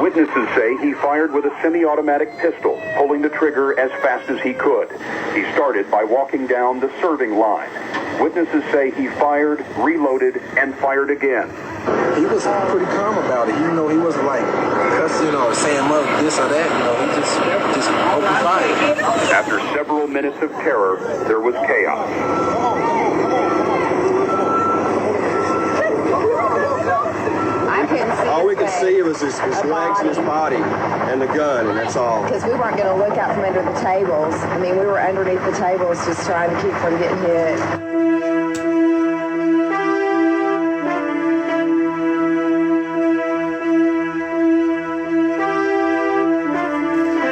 Witnesses say he fired with a semi-automatic pistol, pulling the trigger as fast as he could. He started by walking down the serving line. Witnesses say he fired, reloaded, and fired again. He was pretty calm about it, even though he wasn't like cussing or saying this or that. He just opened fire. After several minutes of terror, there was chaos. All we could see was his legs and his body and the gun, and that's all. Because we weren't going to look out from under the tables. I mean, we were underneath the tables just trying to keep from getting hit.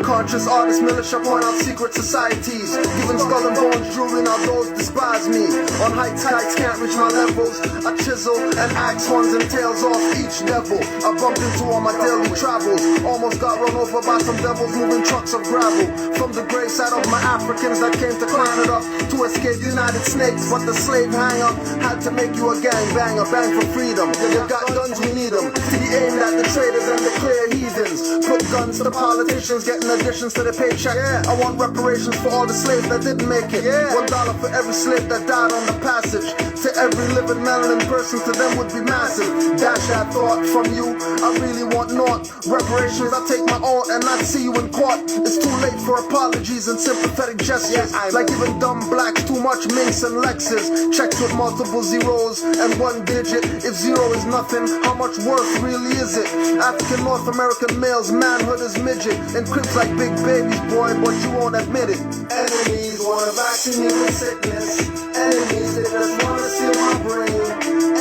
Conscious artists, militia point out secret societies, giving skull and bones jewelry, now those despise me. On heights can't reach my levels. I chisel and axe ones and tails off each devil I bumped into on my daily travels. Almost got run over by some devils moving trucks of gravel. From the grey side of my Africans that came to climb it up to escape United Snakes, but the slave hanger had to make you a gangbanger, bang for freedom. You got guns, we need them to be aimed at the traitors and the clear heathens. Put guns to politicians, getting additions to the paycheck. I want reparations for all the slaves that didn't make it. $1 for every slave that died on the passage. To every living melanin person, to them would be massive. Dash that thought from you, I really want naught. Reparations, I take my own and not see you in court. It's too late for apologies and sympathetic gestures. Like giving dumb blacks too much minks and Lexus. Checks with multiple zeros and one digit. If zero is nothing, how much worth really is it? African North American males, manhood is midget. And crips like big babies, boy, but you won't admit it. Enemies wanna vaccine you with sickness. Enemies, they just wanna steal my brain.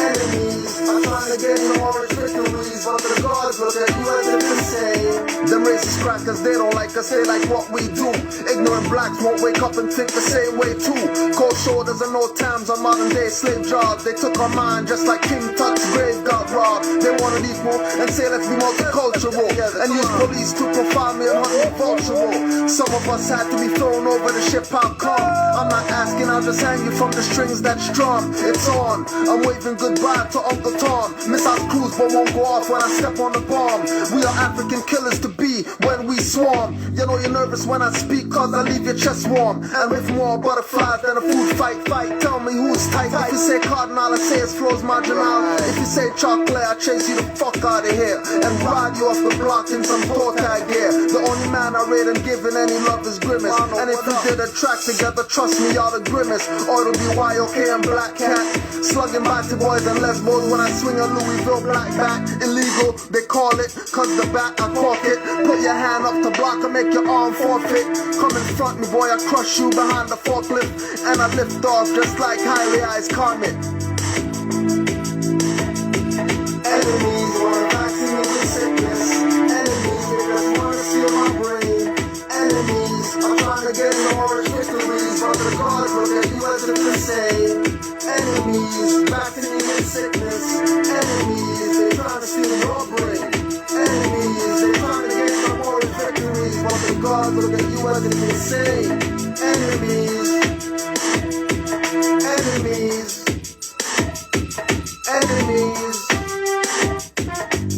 Enemies, I'm trying to get no orange victories, but the gods look at you as if insane. Them racist crackers, they don't like us, they like what we do. Ignorant blacks won't wake up and think the same way too. Cold shoulders and no times on modern day slave jobs. They took our mind just like King Tut's grave got robbed. They wanted equal and say let's be multicultural, and use police to profile me and hunt me vultural. Some of us had to be thrown over the ship, how come? I'm not asking, I'll just hang you from the strings that strum. It's on, I'm waving goodbye to Uncle Tom. Missiles cruise but won't go off when I step on the bomb. We are African killers to be when we swarm. You know you're nervous when I speak cause I leave your chest warm. And with more butterflies than a food fight. Tell me who's tight. If you say cardinal, I say it's flows marginal. If you say chocolate, I chase you the fuck out of here and ride you off the block in some toe tag gear. The only man I rate and giving any love is Grimace. And if we did a track together, trust me, y'all the grimace. Or it'll be YOK and Black Cat, slugging back to boys and lesbos when I swing a Louisville black bat. Illegal, they call it, cause the bat I cork it. Put your hand up to block and make your arm forfeit. Come in front me boy, I crush you behind the forklift. And I lift off just like highly iced Comet. Enemies wanna vaccine me with sickness. Enemies, they just wanna steal my brain. Enemies, I'm trying to get no orange victories, but the gods look at you as if to say. Enemies, vaccine me with sickness. Enemies, they trying to steal your brain. Enemies, they trying to get no orange victories, but the gods look at you as if to say. Enemies, enemies, enemies.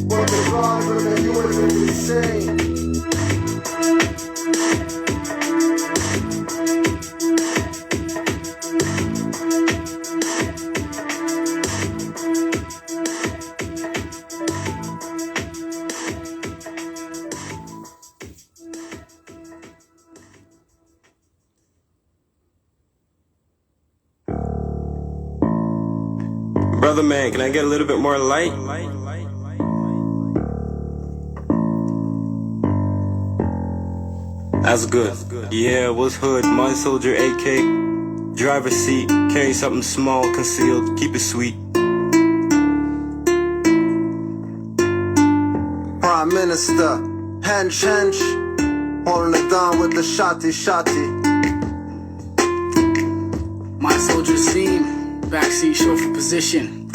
But the gods look at you as if to say. Brother man, can I get a little bit more light? That's good. Yeah, what's hood? My soldier AK. Driver's seat. Carry something small, concealed. Keep it sweet. Prime Minister, hench, holding it down with the shotty. My soldier seam. Backseat short for position,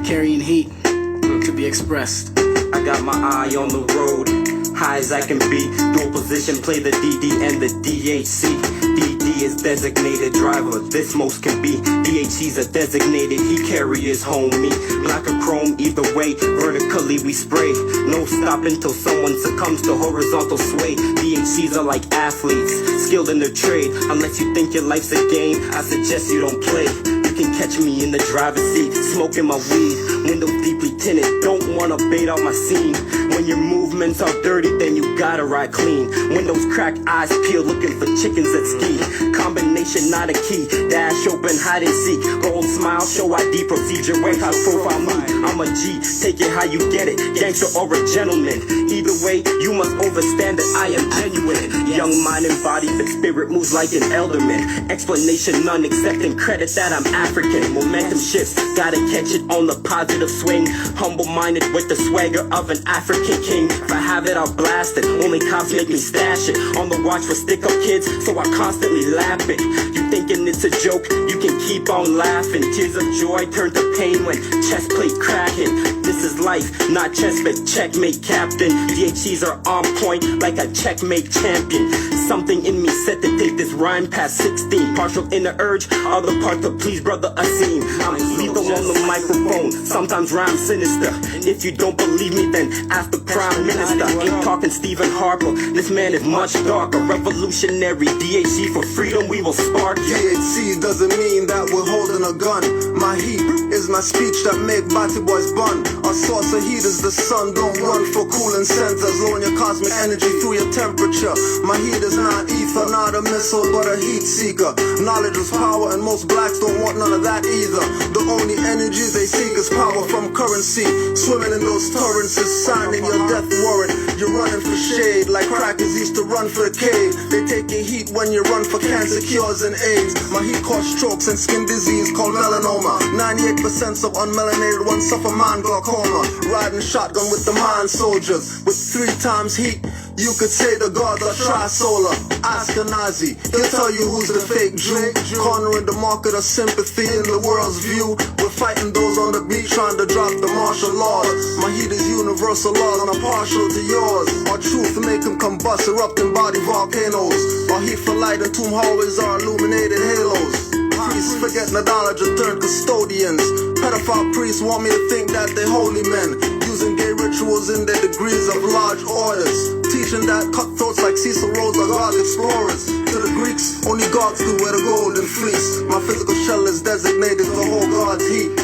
carrying heat to be expressed. I got my eye on the road, high as I can be. Dual position, play the DD and the DHC. DD He is designated driver, this most can be. DHC's a designated, he carry his homie. Black or chrome, either way, vertically we spray. No stopping till someone succumbs to horizontal sway. DHC's are like athletes, skilled in their trade. Unless you think your life's a game, I suggest you don't play. You can catch me in the driver's seat, smoking my weed, windows deeply tinted, don't wanna bait out my scene. When your movements are dirty, then you gotta ride clean. Windows cracked, eyes peeled, looking for chickens that ski. Combination not a key, dash open, hide and seek. Gold smile, show ID procedure, way how to profile me. I'm a G, take it how you get it, gangster or a gentleman. Either way, you must understand that I am genuine. Young mind and body, but spirit moves like an elderman. Explanation none, accepting credit that I'm African. Momentum shifts, gotta catch it on the positive swing. Humble-minded with the swagger of an African king. If I have it, I'll blast it. Only cops make me stash it. On the watch for stick-up kids, so I constantly laugh it. You thinking it's a joke, you can keep on laughing. Tears of joy turn to pain when chest plate cracking. This is life, not chess, but checkmate, captain. DHCs are on point like a checkmate champion. Something in me set to take this rhyme past 16. Partial in the urge, other part to please brother Asim. I'm lethal on the microphone, sometimes rhyme sinister. If you don't believe me, then ask the prime minister. Ain't talking Stephen Harper, this man is much darker. Revolutionary, DHC for freedom, we will spark you. DHC doesn't mean that we're holding a gun. My heat is my speech that make batty boys bun. Our source of heat is the sun, don't run for cooling centers. Lowering your cosmic energy through your temperature. My heat is not ether, not a missile, but a heat seeker. Knowledge is power and most blacks don't want none of that either. The only energy they seek is power from currency. Swimming in those torrents is signing your death warrant. You're running for shade like crackers used to run for the cave. They take your heat when you run for cancer cures and AIDS. My heat causes strokes and skin disease called melanoma. 98% of unmelanated ones suffer mind glaucoma. Riding shotgun with the mind soldiers with 3 times heat. You could say the gods are tri-solar. Ask a Nazi, he'll tell you who's the fake Jew. Cornering the market of sympathy in the world's view. We're fighting those on the beach trying to drop the martial laws. My heat is universal laws and I'm partial to yours. Our truth make them combust, erupting body volcanoes. Our heat for light and tomb hallways are illuminated halos. Priests forgetting the knowledge and turn custodians. Pedophile priests want me to think that they're holy men, using gay rituals in their degrees of large orders, teaching that cutthroats like Cecil Rhodes are God explorers. To the Greeks, only gods could wear the golden fleece. My physical shell is designated to hold God's heat.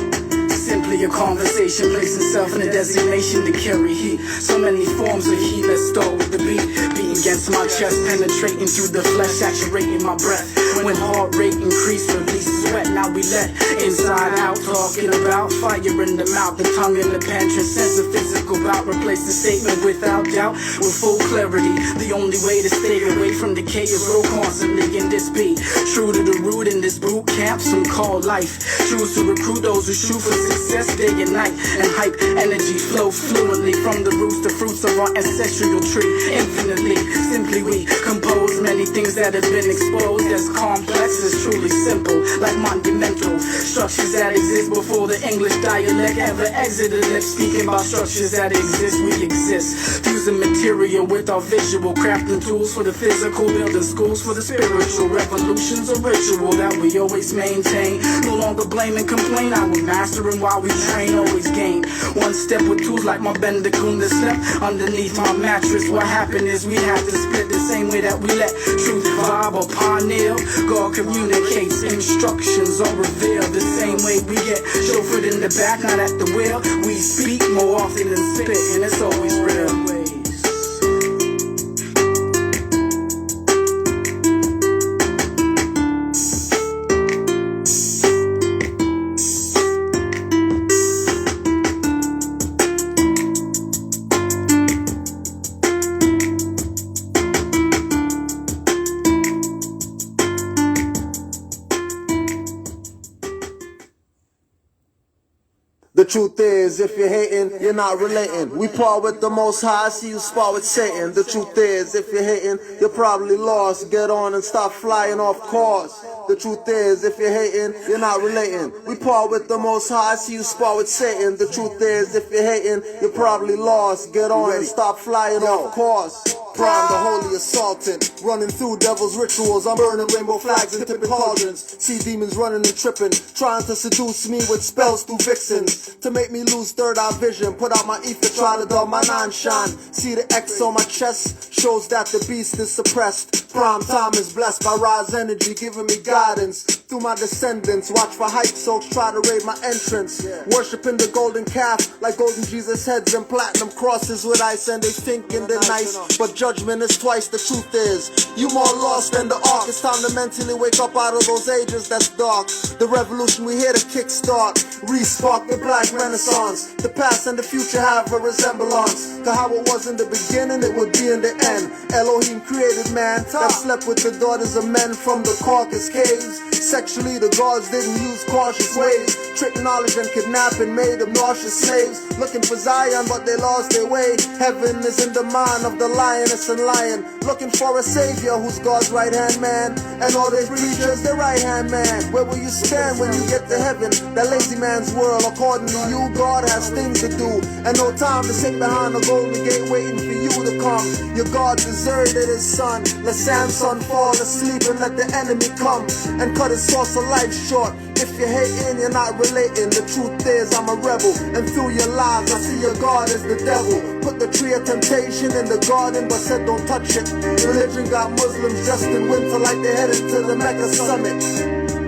Simply a conversation, placing self in a designation to carry heat. So many forms of heat, let's start with the beat. Beating against my chest, penetrating through the flesh, saturating my breath. When heart rate increase, release sweat, now we let inside out. Talking about fire in the mouth, the tongue in the pantry. Sense of physical bout, replace the statement without doubt with full clarity. The only way to stay away from decay is grow constantly in this beat. True to the root in this boot camp, some call life. Choose to recruit those who shoot for success day and night, and hype energy flow fluently from the roots, the fruits of our ancestral tree. Infinitely, simply we compose many things that have been exposed as complex as truly simple, like monumental structures that exist before the English dialect ever exited lips. Speaking about structures that exist, we exist. Fusing material with our visual, crafting tools for the physical, building schools for the spiritual. Revolutions a ritual that we always maintain. No longer blame and complain, I will master and while we train, always gain. One step with tools like my Bendakunda step underneath my mattress. What happened is we had to split the same way that we let truth vibe upon nail. God communicates, instructions are revealed the same way we get chauffeured in the back, not at the wheel. We speak more often than spit, and it's always real. The truth is, if you're hating, you're not relating. We part with the Most High, see you spar with Satan. The truth is, if you're hating, you're probably lost. Get on and stop flying off course. The truth is, if you're hating, you're not relating. We part with the Most High, see you spar with Satan. The truth is, if you're hating, you're probably lost. Get on and stop flying off course. Prime the holy assaultant, running through devil's rituals. I'm burning rainbow flags and tipping cauldrons. See demons running and tripping, trying to seduce me with spells through vixens, to make me lose third eye vision. Put out my ether, try to dull my nine shine. See the X on my chest, shows that the beast is suppressed. Prime time is blessed by Ra's energy, giving me guidance through my descendants. Watch for hype soaks, try to raid my entrance. Worshipping the golden calf like golden Jesus heads and platinum crosses with ice, and they thinking they're nice, but judgment is twice. The truth is, you more lost than the ark. It's time to mentally wake up out of those ages that's dark. The revolution we here to kickstart, re-spark the black renaissance. The past and the future have a resemblance, to how it was in the beginning, it would be in the end. Elohim created man that slept with the daughters of men from the Caucasus caves. Sexually, the gods didn't use cautious ways, tricked knowledge and kidnapping made them nauseous slaves. Looking for Zion, but they lost their way. Heaven is in the mind of the lioness and lion, looking for a savior who's God's right-hand man, and all their preachers, the right-hand man. Where will you stand when you get to heaven? That lazy man's world. According to you, God has things to do, and no time to sit behind the golden gate waiting for you to come. Your God deserted his son. Let Samson fall asleep and let the enemy come and cut his source of life short. If you're hating, you're not relating. The truth is, I'm a rebel, and through your lies, I see your God as the devil. Put the tree of temptation in the garden, but said don't touch it. Religion got Muslims dressed in winter like they're headed to the Mecca summit.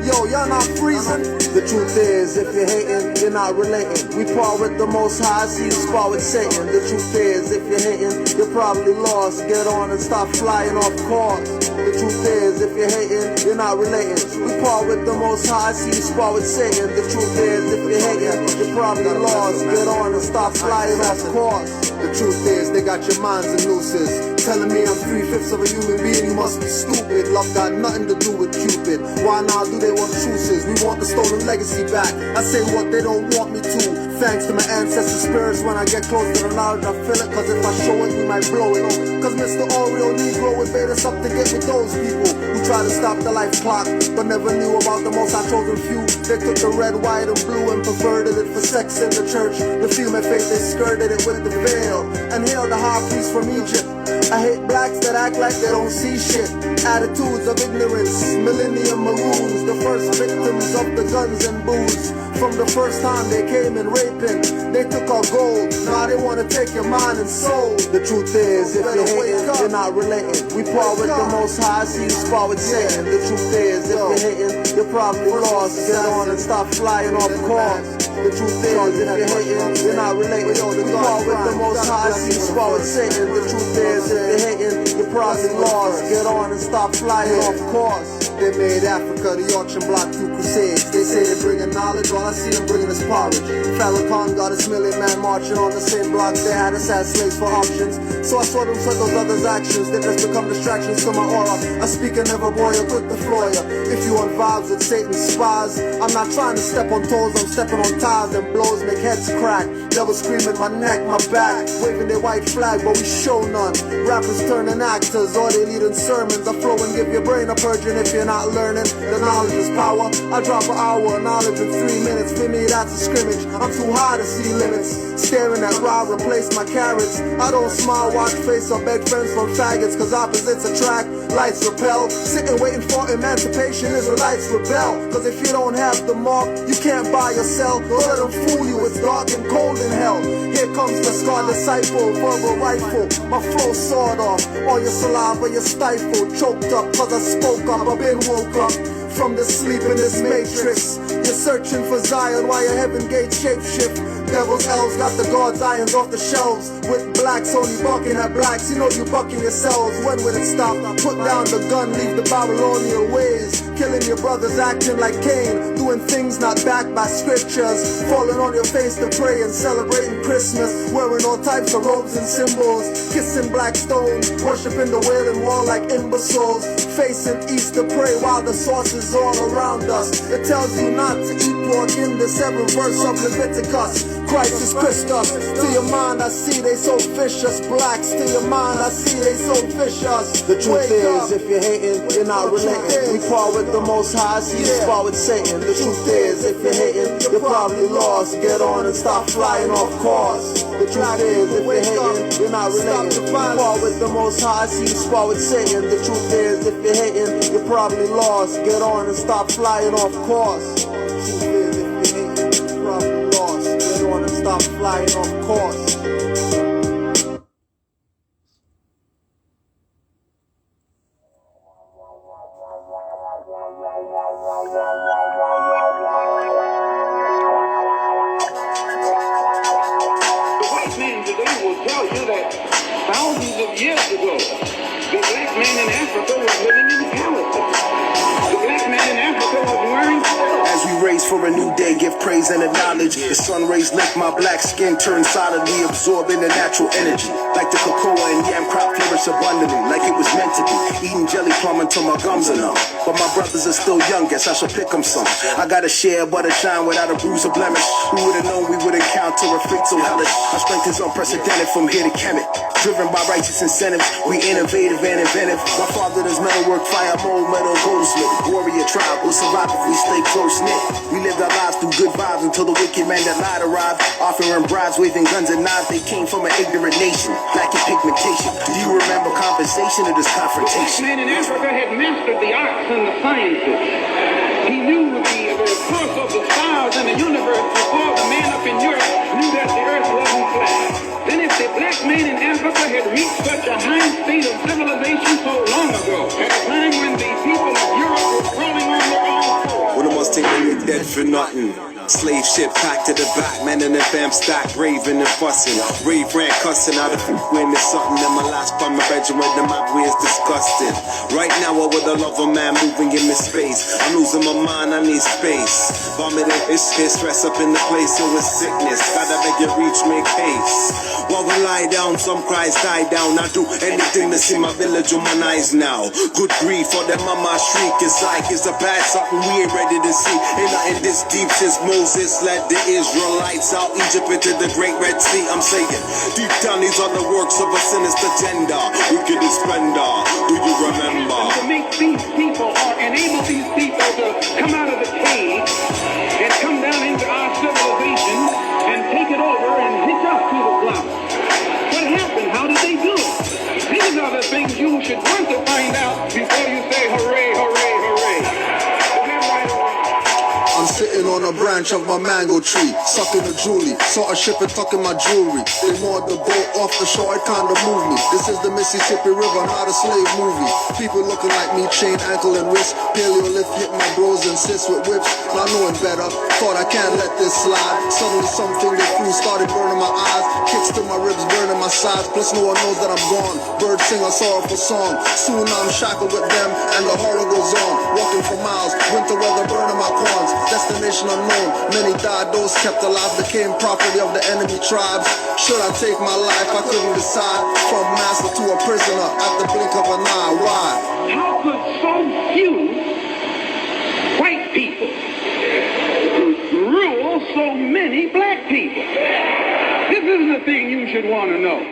Yo, y'all not freezing? The truth is, if you're hating, you're not relating. We part with the Most High, see you spar with Satan. The truth is, if you're hating, you're probably lost. Get on and stop flying off course. The truth is, if you're hating, you're not relating. We part with the Most High, see you spar with Satan. The truth is, if you're hating, you're probably lost. Get on and stop flying off course. The truth is, they got your minds in nooses, telling me I'm 3/5 of a human being. You must be stupid. Love got nothing to do with Cupid. Why now do they want truces? We want the stolen legacy back. I say what they don't want me to. Thanks to my ancestors' spirits, when I get close to the knowledge I feel it. Cause if I show it, we might blow it. Cause Mr. Oreo Negro would bait us up to get with those people who try to stop the life clock, but never knew about the most I chosen few. They took the red, white, and blue and perverted it for sex in the church. The female faith, they skirted it with the veil and hailed the high priest from Egypt. I hate blacks that act like they don't see shit. Attitudes of ignorance, millennium maroons, the first victims of the guns and booze. From the first time they came in raping, they took our gold. Now they wanna take your mind and soul. The truth is, if you're hating, you're not relating. We part with the Most High, see you spar with Satan. The truth is, if you're hating, you're probably lost. Get on and stop flying off course. The truth is, if you're hating, you're not relating. We part with the Most High, see you spar with Satan. The truth is, if you're hating, you're probably lost. Get on and stop flying off course. They made Africa the auction block through crusades. They say they're bringing knowledge, all I see them bringing is porridge. Farrakhan got us million man marching on the same block. They had us as slaves for options. So I saw them set those others' actions. They just become distractions to my aura. I speak and never boy you, quick to floor ya. If you on vibes with Satan's spies, I'm not trying to step on toes, I'm stepping on ties, and blows make heads crack. Devils screaming my neck, my back, waving their white flag, but we show none. Rappers turning actors, or they leading sermons. I flow and give your brain a purging if you're not learning. The knowledge is power. I drop an hour of knowledge in 3 minutes. For me, that's a scrimmage. I'm too high to see limits. Staring at raw, replace my carrots. I don't smile, watch face, or beg friends from faggots, cause opposites attract, lights repel. Sitting waiting for emancipation, Israelites rebel. Cause if you don't have the mark, you can't buy or sell. Don't let them fool you, it's dark and cold in hell. Here comes the scarred disciple, verbal rifle. My flow sawed off, all your saliva, your stifled. Choked up, cause I spoke up, I've been woke up from the sleep in this matrix. You're searching for Zion while your heaven gate shapeshift. Devil's elves got the God's irons off the shelves. With blacks only barking at blacks, you know you bucking yourselves. When will it stop? Put down the gun, leave the Babylonian ways. Killing your brothers, acting like Cain. Doing things not backed by scriptures. Falling on your face to pray and celebrating Christmas. Wearing all types of robes and symbols. Kissing black stones, worshiping the wailing wall like imbeciles. Facing east to pray while the source is all around us. It tells you not to eat pork in the 7th verse of Leviticus. Christ is Christus. To your mind I see they so vicious. Blacks, to your mind I see they so vicious. The truth is, if you're hating, you're not relating. We part with the Most High, see you spar with Satan. The truth is, if you're hating, you're probably lost. Get on and stop flying off course. The truth is, if you're hating, you're not relating. You fall with the Most High, see you spar with Satan. The truth is, if you're hating, you're probably lost. Get on and stop flying off course. The truth is, if you're hating, you're probably lost. Get on and stop flying off course. Thousands of years ago, the black man in Africa was living in palaces. The black man in Africa was wearing clothes. As we race for a new day, give praise and acknowledge. The sun rays lift my black skin, turn solidly, absorbing the natural energy. Like the cocoa and yam crop flourish abundantly, like it was meant to be. Eating jelly plum until my gums are numb. But my brothers are still young, guess I should pick them some. I gotta share, but a shine without a bruise or blemish. Who would've known we would encounter a fate so hellish? Our strength is unprecedented from here to Kemet. Driven by righteous incentives, we innovative and inventive. My father does metalwork, fire, mold, metal, goldsmith. Warrior tribe will survive if we stay close-knit. We lived our lives through good vibes until the wicked man that lied arrived. Offering bribes, waving guns and knives. They came from an ignorant nation, lacking pigmentation. Do you remember conversation or this confrontation? The man in Africa had mastered the arts and the sciences. He knew the course of the stars and the universe before the man up in Europe knew that the earth wasn't flat. Then if the black man in Africa had reached such a high state of civilization so long ago, at a time when the people of Europe were crawling on their own floor. One of us take me dead for nothing. Slave ship packed to the back, man in the fam stack, raving and fussing. Rave ran cussing out of when it's something that my last part my bedroom with the map way is disgusting. Right now I would love a man moving in this space. I'm losing my mind, I need space. Vomiting, it's stress up in the place, so it's sickness. Gotta make it reach, make haste. While we lie down, some cries die down. I do anything to see my village on my eyes now. Good grief for them mama shriek. It's like it's a bad something we ain't ready to see. Ain't nothing this deep since Moses led the Israelites out Egypt into the great Red Sea. I'm saying, deep down these are the works of a sinister gender. Wicked is splendor, do you remember? To make these people or enable these people to come out of the cave and come down into our civilization and take it over and hitch up to the block. What happened? How did they do it? These are the things you should want to find out before you say hooray, hooray, hooray. Is that right or wrong? I'm sitting on a branch of my mango tree, sucking a Julie, saw a ship and tucking my jewelry. They moored the boat off the shore, it kinda moved me. This is the Mississippi River, not a slave movie. People looking like me, chain, ankle, and wrist. Paleo lift, hit my bros and sis with whips. Not knowing better, thought I can't let this slide. Suddenly something they threw started burning my eyes. Kicks to my ribs, burning my sides. Plus no one knows that I'm gone. Birds sing a sorrowful song. Soon I'm shackled with them, and the horror goes on. Walking for miles, winter weather burning my corns. Destination unknown, many died, those kept alive became property of the enemy tribes. Should I take my life? I couldn't decide. From master to a prisoner at the blink of an eye. Why? How could so few white people rule so many black people? This is the thing you should want to know.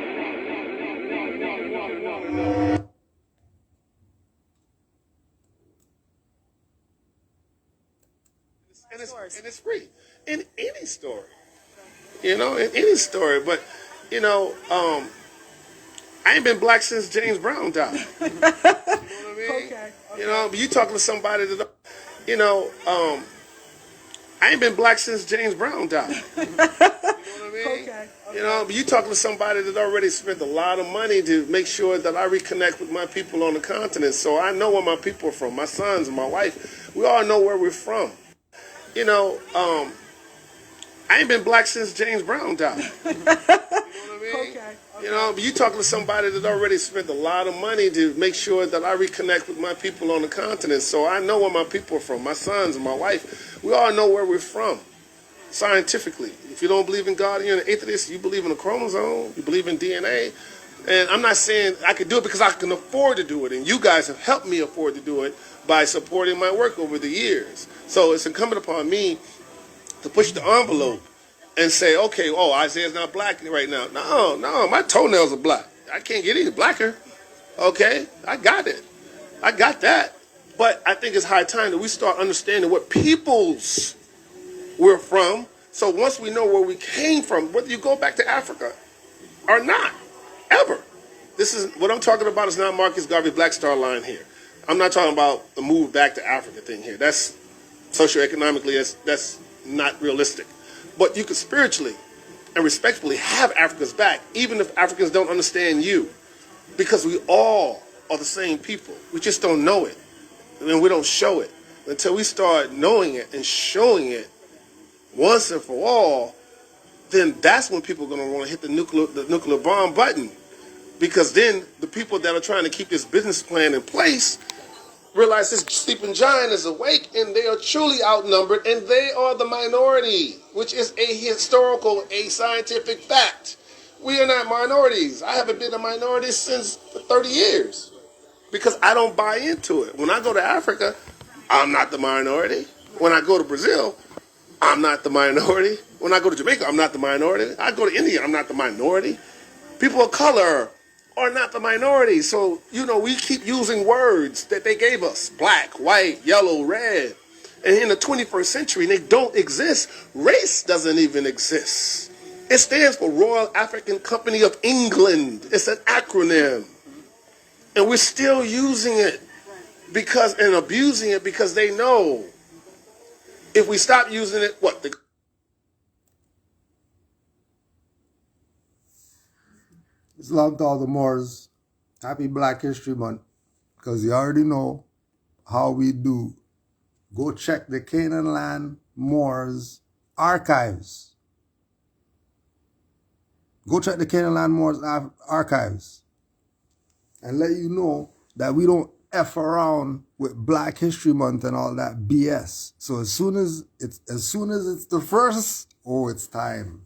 And it's free in any story, in any story. But, I ain't been black since James Brown died. You know what I mean? Okay. But you talking to somebody that, I ain't been black since James Brown died. You know what I mean? Okay. But you talking to somebody that already spent a lot of money to make sure that I reconnect with my people on the continent. So I know where my people are from, my sons and my wife. We all know where we're from. I ain't been black since James Brown died. You know what I mean? Okay. But you talking to somebody that already spent a lot of money to make sure that I reconnect with my people on the continent. So I know where my people are from, my sons and my wife. We all know where we're from, scientifically. If you don't believe in God and you're an atheist, you believe in a chromosome, you believe in DNA. And I'm not saying I could do it because I can afford to do it. And you guys have helped me afford to do it by supporting my work over the years. So it's incumbent upon me to push the envelope and say, okay, Isaiah's not black right now. No, my toenails are black. I can't get any blacker. Okay, I got it. I got that. But I think it's high time that we start understanding what peoples we're from So once we know where we came from, whether you go back to Africa or not, ever. This is what I'm talking about. Is not Marcus Garvey Black Star line here. I'm not talking about the move back to Africa thing here. That's socioeconomically, that's not realistic. But you could spiritually and respectfully have Africa's back, even if Africans don't understand you, because we all are the same people. We just don't know it, and we don't show it. Until we start knowing it and showing it once and for all, then that's when people are going to want to hit the nuclear bomb button. Because then the people that are trying to keep this business plan in place realize this sleeping giant is awake, and they are truly outnumbered, and they are the minority, which is a historical, a scientific fact. We are not minorities. I haven't been a minority since 30 years because I don't buy into it. When I go to Africa, I'm not the minority. When I go to Brazil, I'm not the minority. When I go to Jamaica, I'm not the minority. I go to India, I'm not the minority. People of color are not the minority. So, we keep using words that they gave us. Black, white, yellow, red. And in the 21st century, they don't exist. Race doesn't even exist. It stands for Royal African Company of England. It's an acronym. And we're still using it and abusing it because they know if we stop using it, what? Islam to all the Moors. Happy Black History Month. Because you already know how we do. Go check the Canaanland Moors archives. Go check the Canaanland Moors archives. And let you know that we don't F around with Black History Month and all that BS. So as soon as it's the first, it's time.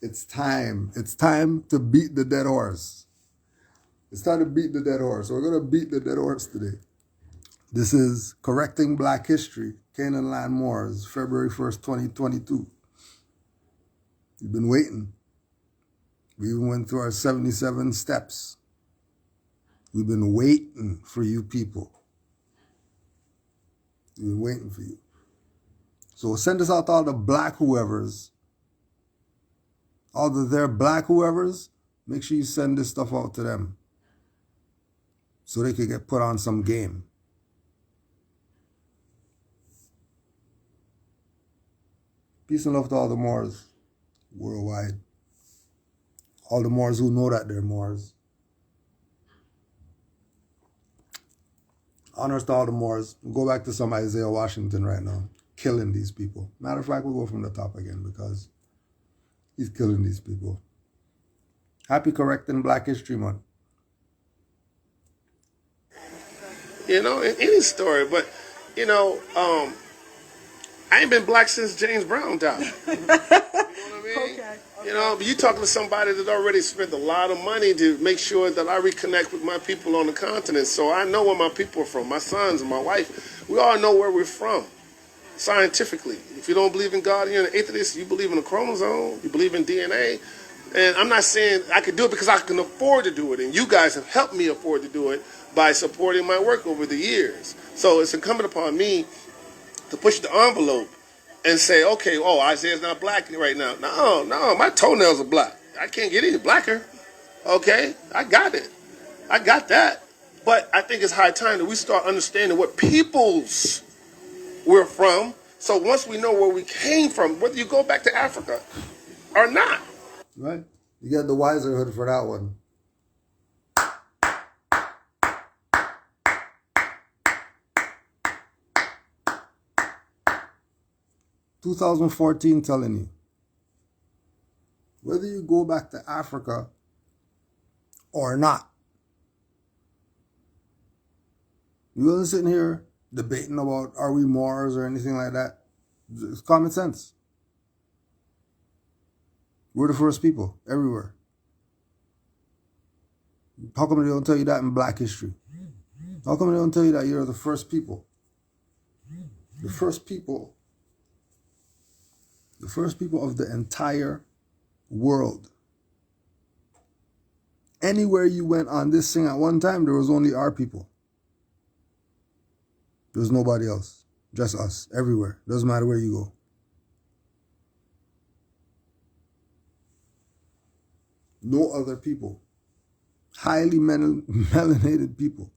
It's time. It's time to beat the dead horse. It's time to beat the dead horse. So we're going to beat the dead horse today. This is Correcting Black History, Canaanland Moors, February 1st, 2022. You've been waiting. We even went through our 77 steps. We've been waiting for you people. We've been waiting for you. So send us out to all the black whoever's. All their black whoever's, make sure you send this stuff out to them so they can get put on some game. Peace and love to all the Moors worldwide. All the Moors who know that they're Moors. Honors to all the Moors. We'll go back to some Isaiah Washington right now. Killing these people. Matter of fact, we'll go from the top again because he's killing these people. Happy Correcting Black History Month. In any story, but, I ain't been black since James Brown died. You know what I mean? Okay. You talking to somebody that already spent a lot of money to make sure that I reconnect with my people on the continent. So I know where my people are from, my sons and my wife. We all know where we're from, scientifically. If you don't believe in God, you're an atheist, you believe in a chromosome, you believe in DNA. And I'm not saying I can do it because I can afford to do it. And you guys have helped me afford to do it by supporting my work over the years. So it's incumbent upon me to push the envelope and say, okay, Isaiah's not black right now. No, my toenails are black. I can't get any blacker. Okay, I got it. I got that. But I think it's high time that we start understanding what peoples we're from. So once we know where we came from, whether you go back to Africa or not. Right? You get the wiserhood for that one. 2014 telling you, whether you go back to Africa or not, you wasn't sitting here debating about are we Moors or anything like that. It's common sense. We're the first people everywhere. How come they don't tell you that in Black history? How come they don't tell you that you're the first people? The first people of the entire world. Anywhere you went on this thing at one time, there was only our people. There was nobody else. Just us, everywhere. Doesn't matter where you go. No other people. Highly melanated people.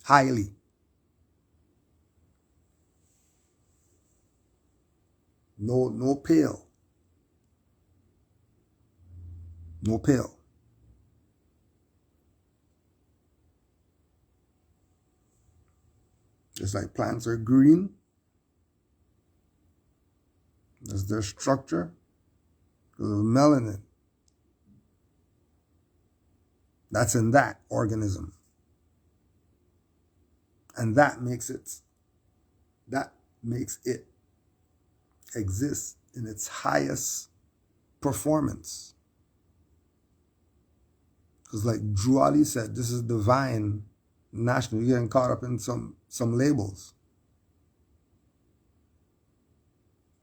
Highly. No pale. No pale. It's like plants are green. That's their structure. Because of melanin. That's in that organism. And that makes it exist in its highest performance. Because like Drew Ali said, this is divine national. You're getting caught up in some labels.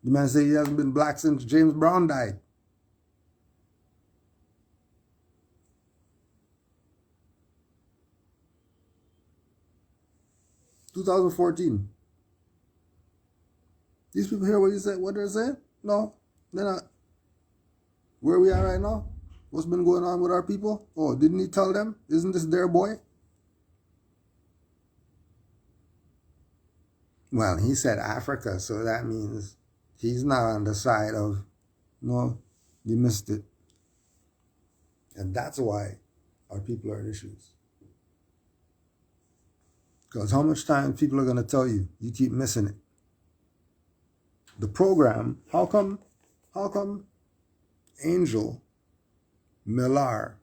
The man say he hasn't been black since James Brown died. (2014). These people hear what he said, what they're saying? No, they're not. Where we are right now? What's been going on with our people? Oh, didn't he tell them? Isn't this their boy? Well, he said Africa, so that means he's not on the side of, no, you missed it. And that's why our people are issues. Because how much time people are going to tell you, you keep missing it. The program, how come Angel Millar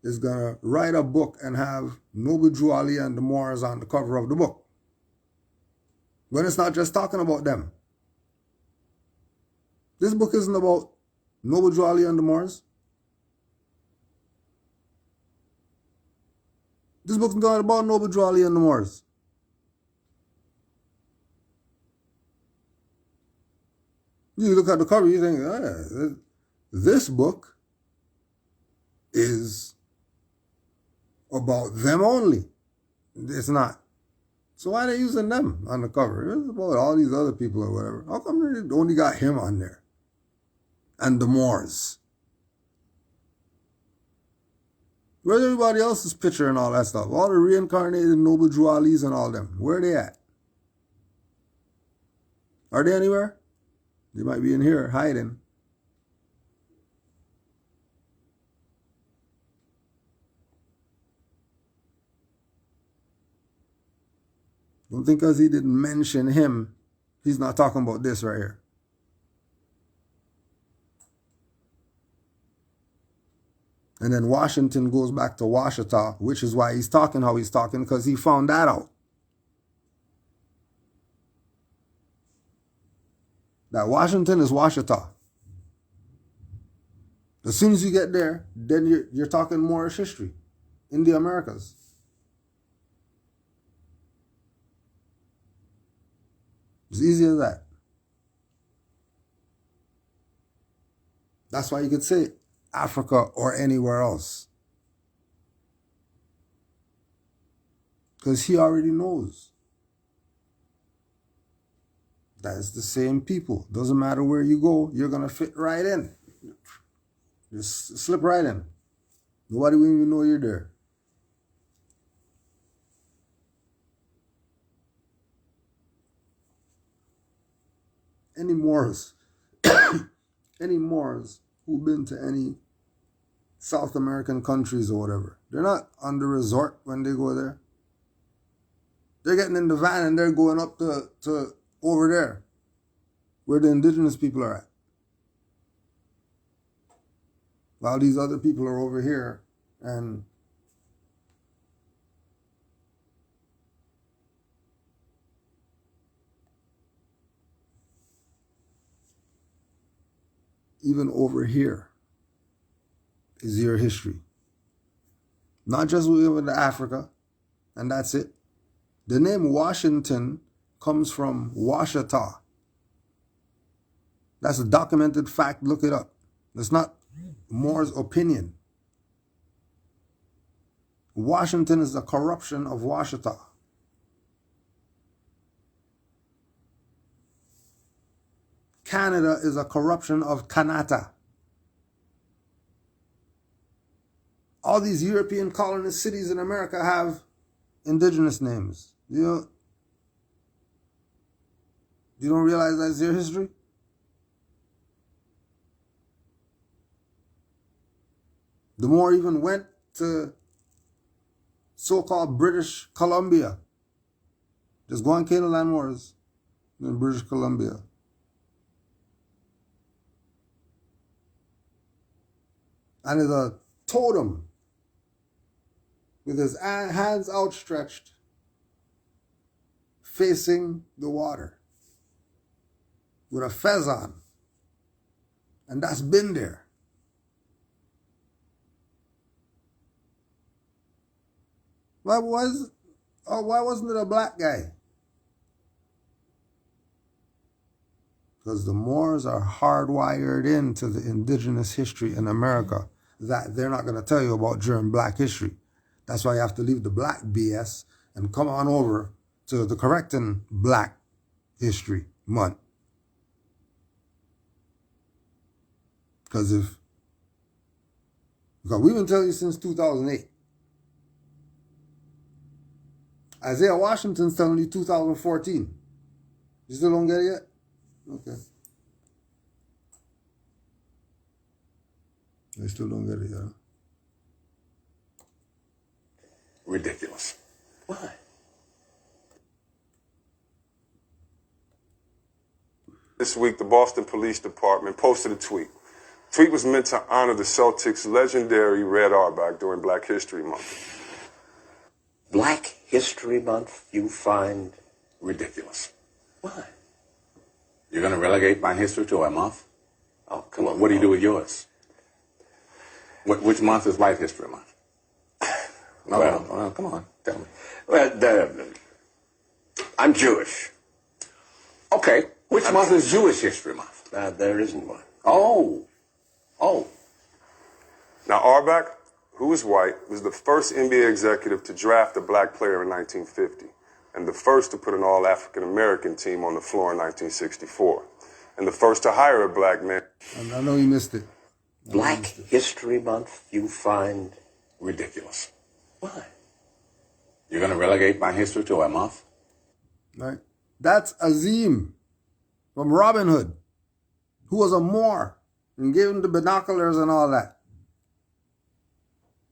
is going to write a book and have Noble Drew Ali and the Moors on the cover of the book? When it's not just talking about them. This book isn't about Noble Drew Ali and the Moors. This book's not about Noble Drew Ali and the Moors. You look at the cover, you think, this book is about them only. It's not. So why are they using them on the cover? It's about all these other people or whatever. How come they only got him on there? And the Moors. Where's everybody else's picture and all that stuff? All the reincarnated Noble Drew Alis and all them. Where are they at? Are they anywhere? They might be in here hiding. Don't think because he didn't mention him, he's not talking about this right here. And then Washington goes back to Washita, which is why he's talking how he's talking, because he found that out. That Washington is Washita. As soon as you get there, then you're talking Moorish history in the Americas. It's easy as that. That's why you could say Africa or anywhere else. Because he already knows. That is the same people. Doesn't matter where you go, you're going to fit right in. Just slip right in. Nobody will even know you're there. Any Moors, any Moors who've been to any South American countries or whatever, they're not on the resort when they go there. They're getting in the van and they're going up to over there, where the indigenous people are at. While these other people are over here and even over here is your history. Not just within Africa, and that's it. The name Washington comes from Washita. That's a documented fact. Look it up. It's not Moore's opinion. Washington is a corruption of Washita. Canada is a corruption of Kanata. All these European colonist cities in America have indigenous names. You don't realize that's their history? The Moor even went to so-called British Columbia. Just go on Canaanland Moors in British Columbia. And there's a totem with his hands outstretched, facing the water, with a fez on. And that's been there. Why wasn't it a black guy? Because the Moors are hardwired into the indigenous history in America that they're not going to tell you about during black history. That's why you have to leave the black BS and come on over to the correcting Black History Month. Because we've been telling you since 2008. Isaiah Washington's telling you 2014. You still don't get it yet? Okay. I still don't get it yet. Ridiculous. Why? This week, the Boston Police Department posted a tweet. The tweet was meant to honor the Celtics' legendary Red Auerbach during Black History Month. Black History Month you find ridiculous. Why? You're going to relegate my history to a month? Oh, come on. What do you do with yours? Which month is White History Month? No, well, come on, tell me. Well, I'm Jewish. Okay, which month is Jewish History Month? There isn't one. Oh. Now, Auerbach, who is white, was the first NBA executive to draft a black player in 1950, and the first to put an all-African-American team on the floor in 1964, and the first to hire a black man. I know you missed it. Black History Month you find ridiculous. Why? You're going to relegate my history to a month? Right. That's Azim from Robin Hood, who was a Moor and gave him the binoculars and all that.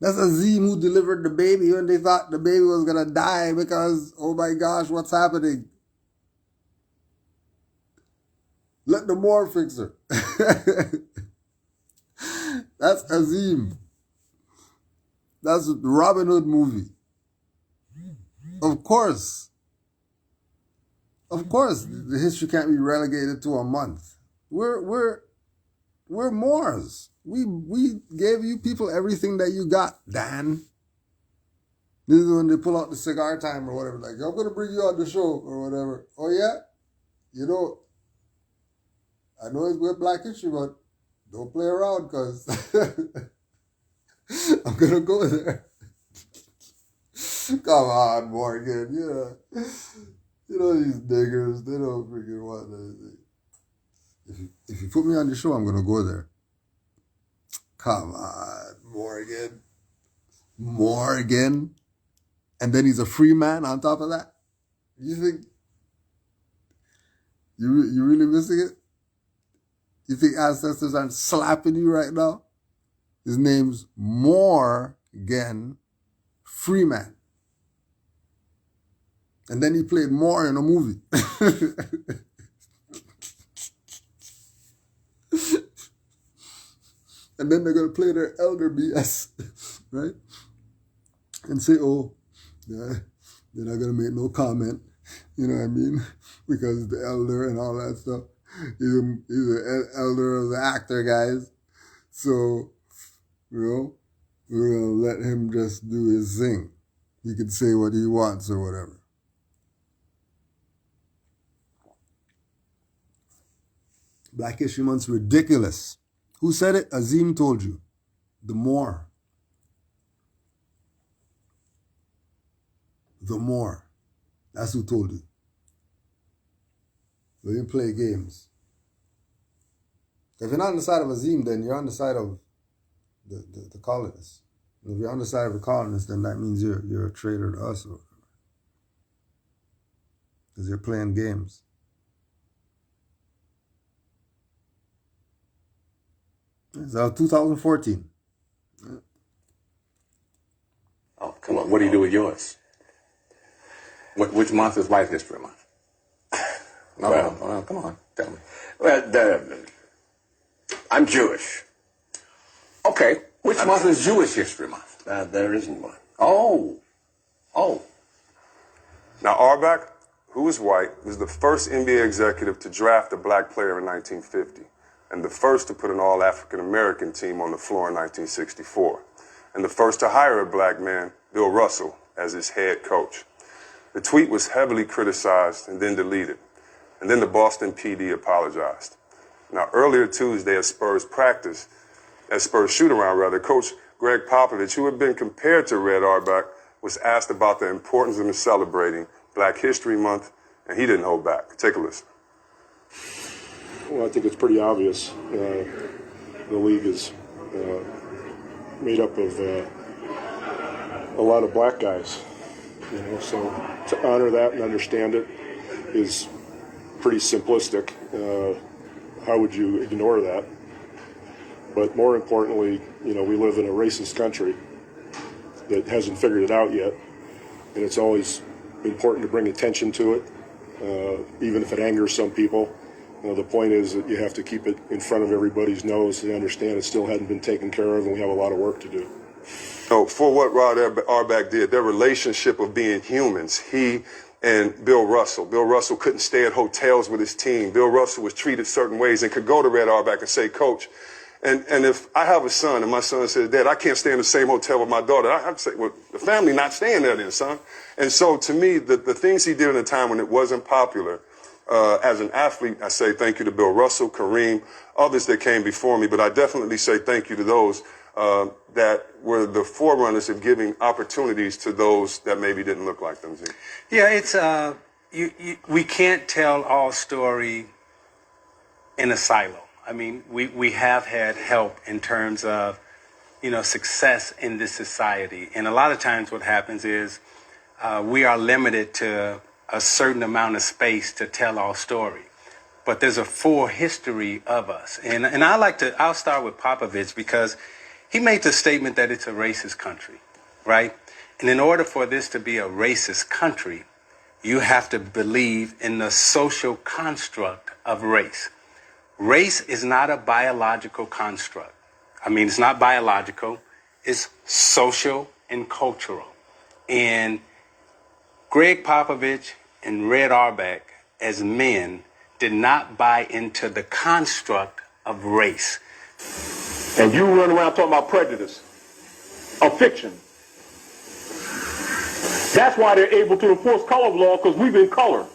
That's Azim who delivered the baby when they thought the baby was going to die because, oh my gosh, what's happening? Let the Moor fix her. That's Azim. That's the Robin Hood movie. Of course, the history can't be relegated to a month. We're Moors. We gave you people everything that you got, Dan. This is when they pull out the cigar time or whatever. Like, I'm gonna bring you on the show or whatever. Oh yeah, I know it's with Black History, but don't play around because I'm gonna go there. Come on, Morgan. You know these niggers, they don't freaking want anything. If you put me on the show, I'm gonna go there. Come on, Morgan. And then he's a free man on top of that? You think you really missing it? You think ancestors aren't slapping you right now? His name's Morgan Freeman. And then he played Moore in a movie. And then they're going to play their elder BS, right? And say, oh, yeah, they're not going to make no comment, you know what I mean? Because the elder and all that stuff. He's an elder of the actor, guys. So, we're going to let him just do his thing. He can say what he wants or whatever. Black History Month's ridiculous. Who said it? Azim told you. The Moor. The Moor. That's who told you. We didn't play games. If you're not on the side of Azim, then you're on the side of the colonists. If you're on the side of the colonists, then that means you're a traitor to us, because you're playing games. So 2014. Oh, come on. What do you do with yours? Which month is White History Month? No, come on. Tell me. Well, I'm Jewish. Okay. Which month is Jewish History Month? There isn't one. Oh. Now, Auerbach, who is white, was the first NBA executive to draft a black player in 1950, and the first to put an all-African-American team on the floor in 1964, and the first to hire a black man, Bill Russell, as his head coach. The tweet was heavily criticized and then deleted, and then the Boston PD apologized. Now, earlier Tuesday at Spurs shoot-around, Coach Greg Popovich, who had been compared to Red Auerbach, was asked about the importance of celebrating Black History Month, and he didn't hold back. Take a listen. Well, I think it's pretty obvious. The league is made up of a lot of black guys, so to honor that and understand it is pretty simplistic. How would you ignore that? But more importantly, we live in a racist country that hasn't figured it out yet, and it's always important to bring attention to it, even if it angers some people. The point is that you have to keep it in front of everybody's nose to understand it still hadn't been taken care of, and we have a lot of work to do. So for what Rod Auerbach did, their relationship of being humans, he and Bill Russell. Bill Russell couldn't stay at hotels with his team. Bill Russell was treated certain ways and could go to Red Auerbach and say, Coach, and if I have a son and my son says, Dad, I can't stay in the same hotel with my daughter, I have to say, well, the family not staying there then, son. And so to me, the things he did in a time when it wasn't popular, as an athlete, I say thank you to Bill Russell, Kareem, others that came before me, but I definitely say thank you to those that were the forerunners of giving opportunities to those that maybe didn't look like them. Yeah, it's we can't tell all story in a silo. I mean, we have had help in terms of, success in this society. And a lot of times what happens is we are limited to a certain amount of space to tell our story. But there's a full history of us. And I'll start with Popovich, because he made the statement that it's a racist country, right? And in order for this to be a racist country, you have to believe in the social construct of race. Race is not a biological construct. I mean, it's not biological, it's social and cultural. And Greg Popovich and Red Auerbach, as men, did not buy into the construct of race. And you run around talking about prejudice, a fiction. That's why they're able to enforce color law, because we've been colored.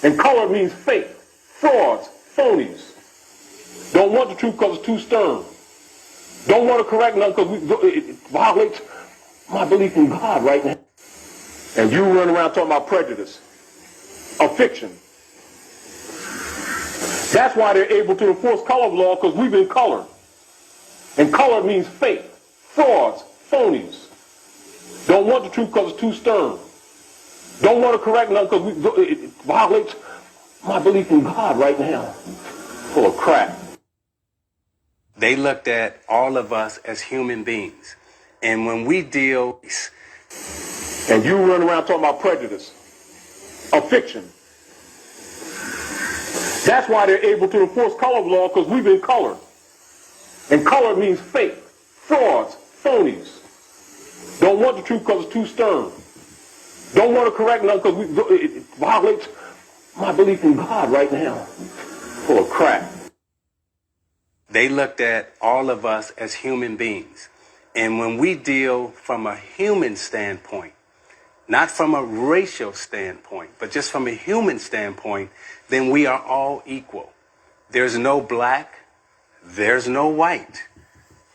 And color means fake, frauds, phonies. Don't want the truth because it's too stern. Don't want to correct nothing because it violates my belief in God right now. And you run around talking about prejudice, a fiction. That's why they're able to enforce color law, because we've been colored. And color means fake, frauds, phonies. Don't want the truth because it's too stern. Don't want to correct nothing because it violates my belief in God right now. Full of crap. They looked at all of us as human beings. And when we deal... And you run around talking about prejudice, a fiction. That's why they're able to enforce color law, because we've been colored. And color means fake, frauds, phonies. Don't want the truth because it's too stern. Don't want to correct nothing because it violates my belief in God right now. Full of crap. They looked at all of us as human beings. And when we deal from a human standpoint, not from a racial standpoint, but just from a human standpoint, then we are all equal. There's no black, there's no white.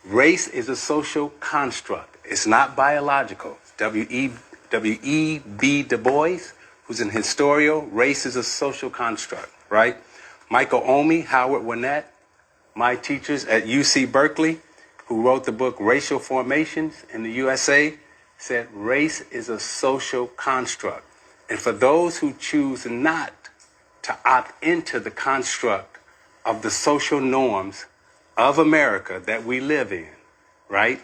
Race is a social construct. It's not biological. W.E.B. Du Bois, who's an historian, race is a social construct, right? Michael Omi, Howard Winnett, my teachers at UC Berkeley, who wrote the book Racial Formations in the USA, said race is a social construct. And for those who choose not to opt into the construct of the social norms of America that we live in, right?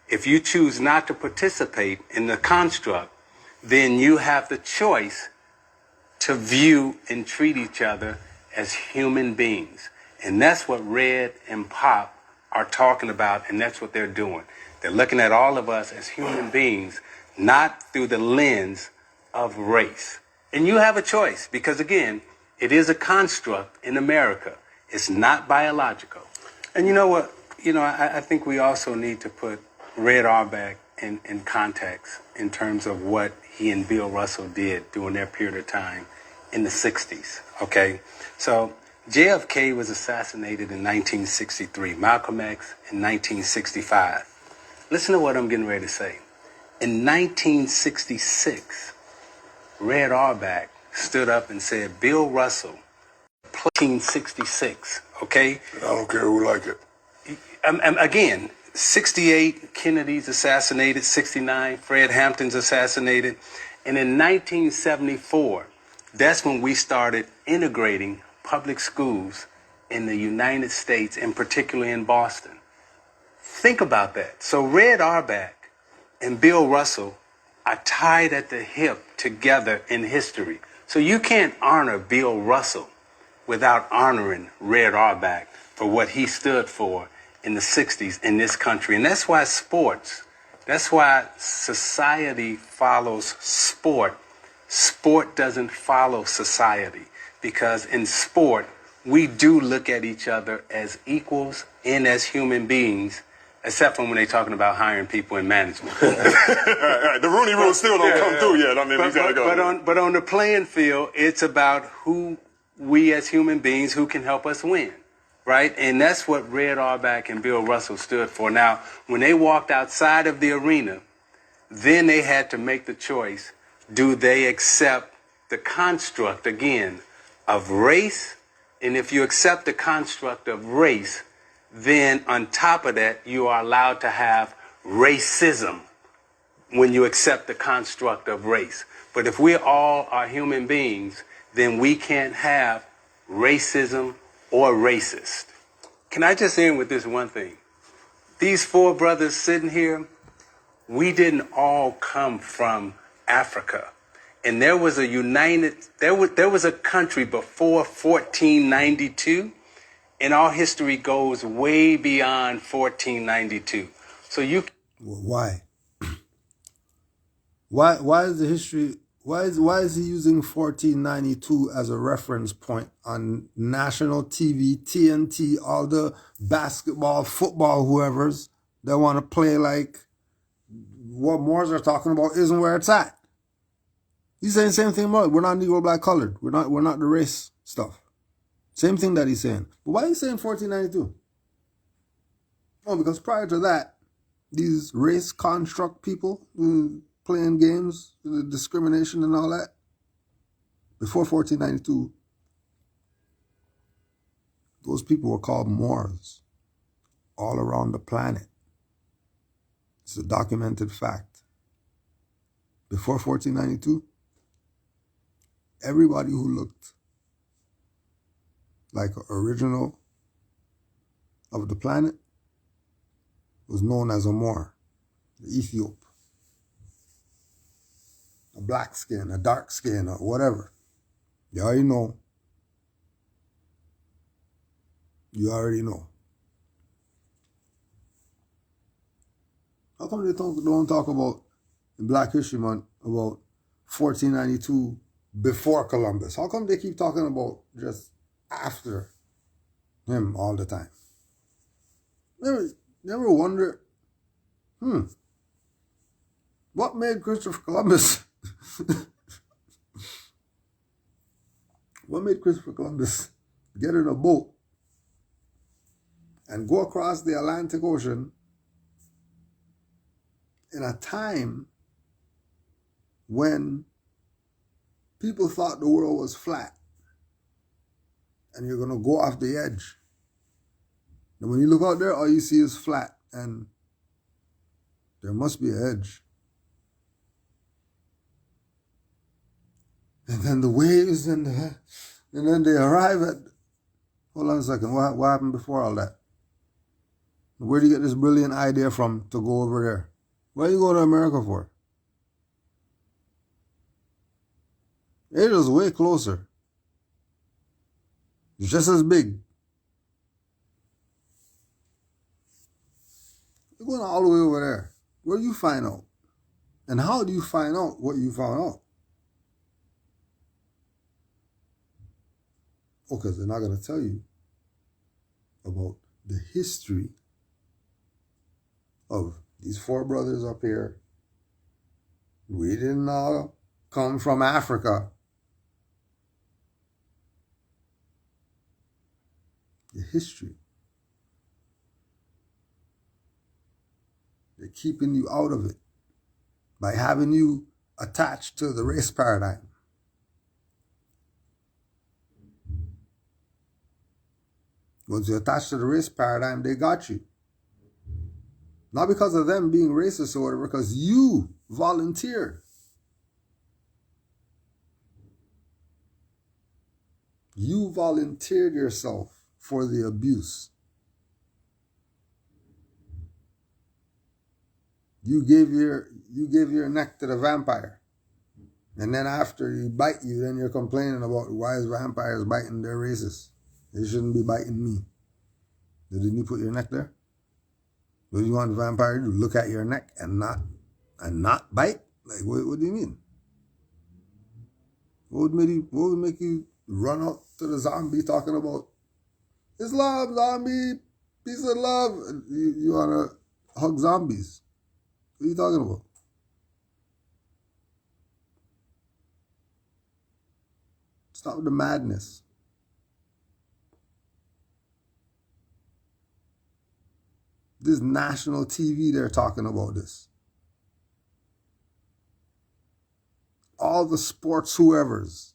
If you choose not to participate in the construct, then you have the choice to view and treat each other as human beings. And that's what Red and Pop are talking about, and that's what they're doing. They're looking at all of us as human beings, not through the lens of race. And you have a choice, because again, it is a construct in America. It's not biological. And you know what? I think we also need to put Red Auerbach in context in terms of what he and Bill Russell did during their period of time in the 60s, okay? So JFK was assassinated in 1963, Malcolm X in 1965. Listen to what I'm getting ready to say. In 1966, Red Auerbach stood up and said, Bill Russell, 1966, okay? I don't care who like it. Again, 68, Kennedy's assassinated, 69, Fred Hampton's assassinated. And in 1974, that's when we started integrating public schools in the United States, and particularly in Boston. Think about that. So Red Auerbach and Bill Russell are tied at the hip together in history. So you can't honor Bill Russell without honoring Red Auerbach for what he stood for in the 60s in this country. And that's why that's why society follows sport. Sport doesn't follow society, because in sport, we do look at each other as equals and as human beings, except for when they're talking about hiring people in management. Right. The Rooney Rule still don't come through yet. I mean, we gotta go. But on the playing field, it's about who we as human beings, who can help us win, right? And that's what Red Auerbach and Bill Russell stood for. Now, when they walked outside of the arena, then they had to make the choice. Do they accept the construct, again, of race? And if you accept the construct of race, then on top of that, you are allowed to have racism when you accept the construct of race. But if we all are human beings, then we can't have racism or racist. Can I just end with this one thing? These four brothers sitting here, we didn't all come from Africa. And there was a country before 1492, and our history goes way beyond 1492. So why? Why is the history? Why is he using 1492 as a reference point on national TV, TNT, all the basketball, football, whoever's that want to play like what Moors are talking about isn't where it's at? He's saying the same thing about it. We're not Negro, black, colored. We're not the race stuff. Same thing that he's saying. But why is he saying 1492? Oh, because prior to that, these race construct people playing games, the discrimination and all that, before 1492, those people were called Moors all around the planet. It's a documented fact. Before 1492, everybody who looked like an original of the planet was known as a Moor, the Ethiop, a black skin, a dark skin, or whatever. You already know. You already know. How come they don't talk about in Black History Month about 1492 before Columbus? How come they keep talking about just after him all the time? Never wonder, what made Christopher Columbus get in a boat and go across the Atlantic Ocean in a time when people thought the world was flat and you're going to go off the edge And when you look out there, all you see is flat, and there must be an edge. And then the waves, and then they arrive at, hold on a second, what happened before all that? Where do you get this brilliant idea from to go over there? What are you going to America for? Asia's way closer. It's just as big. You're going all the way over there. Where do you find out? And how do you find out what you found out? Oh, because they're not going to tell you about the history of these four brothers up here. We didn't all come from Africa. The history. They're keeping you out of it by having you attached to the race paradigm. Once you're attached to the race paradigm, they got you. Not because of them being racist or whatever, because you volunteered. You volunteered yourself for the abuse. You gave your neck to the vampire. And then after he bite you, then you're complaining about why is vampires biting their racists. They shouldn't be biting me. Didn't you put your neck there? What do you want the vampire to do? Look at your neck and not bite? Like, what do you mean? What would make you run out to the zombie talking about Islam, zombie, peace and love? You want to hug zombies? What are you talking about? Stop with the madness. This national TV, they're talking about this. All the sports whoever's.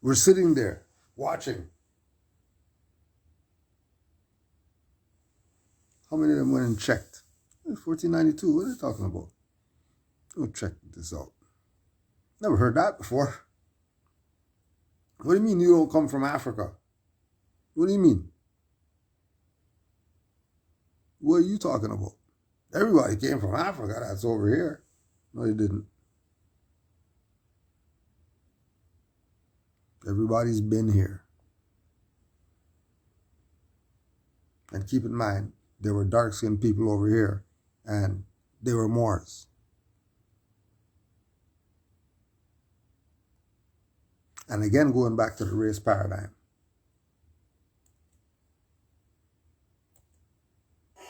We're sitting there watching. How many of them went and checked? 1492, what are they talking about? Go check this out. Never heard that before. What do you mean you don't come from Africa? What do you mean? What are you talking about? Everybody came from Africa that's over here. No, they didn't. Everybody's been here. And keep in mind, there were dark-skinned people over here, and they were Moors. And again, going back to the race paradigm.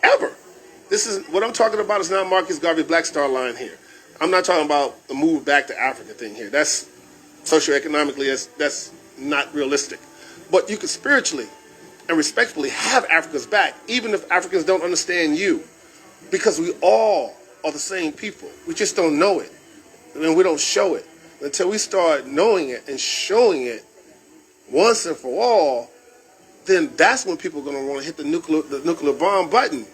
Ever. This is what I'm talking about. Is not Marcus Garvey Black Star line here. I'm not talking about the move back to Africa thing here. That's socioeconomically, that's not realistic. But you can spiritually and respectfully have Africa's back, even if Africans don't understand you, because we all are the same people. We just don't know it, and we don't show it. Until we start knowing it and showing it once and for all, then that's when people are going to want to hit the nuclear bomb button.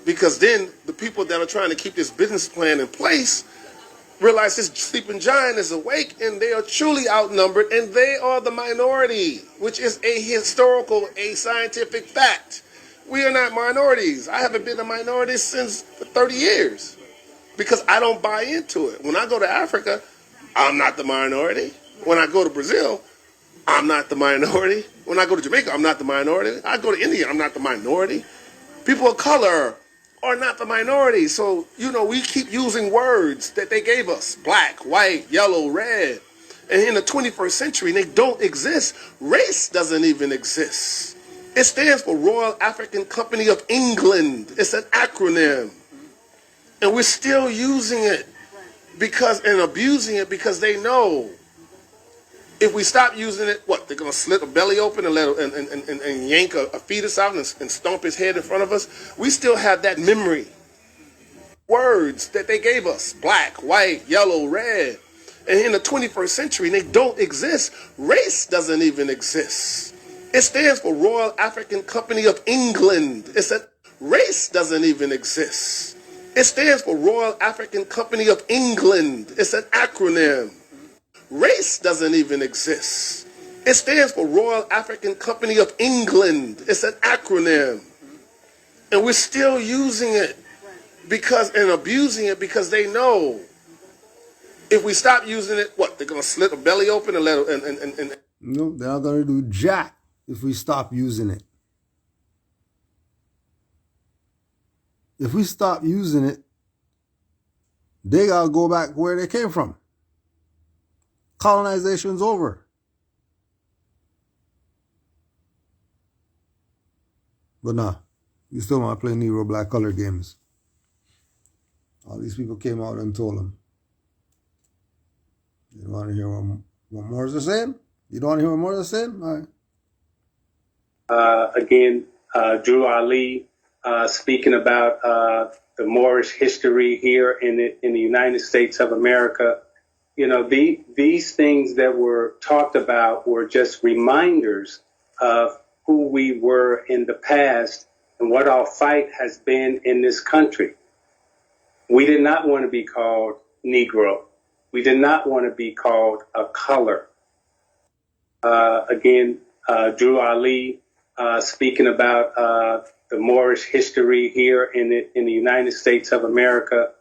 Because then the people that are trying to keep this business plan in place realize this sleeping giant is awake, and they are truly outnumbered, and they are the minority, which is a historical, a scientific fact. We are not minorities. I haven't been a minority since for 30 years because I don't buy into it. When I go to Africa, I'm not the minority. When I go to Brazil, I'm not the minority. When I go to Jamaica, I'm not the minority. I go to India, I'm not the minority. People of color are not the minority. So, we keep using words that they gave us. Black, white, yellow, red. And in the 21st century, they don't exist. Race doesn't even exist. It stands for Royal African Company of England. It's an acronym. And we're still using it and abusing it because they know if we stop using it, they're going to slit a belly open and and yank a fetus out and stomp his head in front of us. We still have that memory. Words that they gave us, black, white, yellow, red. And in the 21st century, they don't exist. Race doesn't even exist. It stands for Royal African Company of England. It's a race doesn't even exist. It stands for Royal African Company of England. It's an acronym. Race doesn't even exist. It stands for Royal African Company of England. It's an acronym. And we're still using it and abusing it because they know if we stop using it, what, they're gonna slit a belly open and let it No, they're not gonna do jack if we stop using it. If we stop using it, they gotta go back where they came from. Colonization's over. But nah, you still want to play Negro black color games. All these people came out and told them. You want to hear what Moors are saying? You don't want to hear what Moors are saying? All right. Again, Drew Ali speaking about the Moorish history here in the United States of America. You know, these things that were talked about were just reminders of who we were in the past and what our fight has been in this country. We did not want to be called Negro. We did not want to be called a color. Again, Drew Ali speaking about the Moorish history here in the United States of America.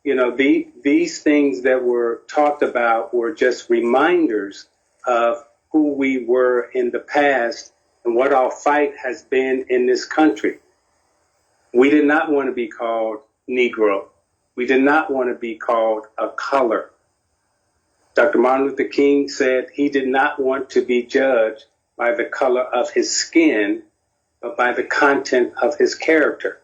You know, these things that were talked about were just reminders of who we were in the past and what our fight has been in this country. We did not want to be called Negro. We did not want to be called a color. Dr. Martin Luther King said he did not want to be judged by the color of his skin, but by the content of his character.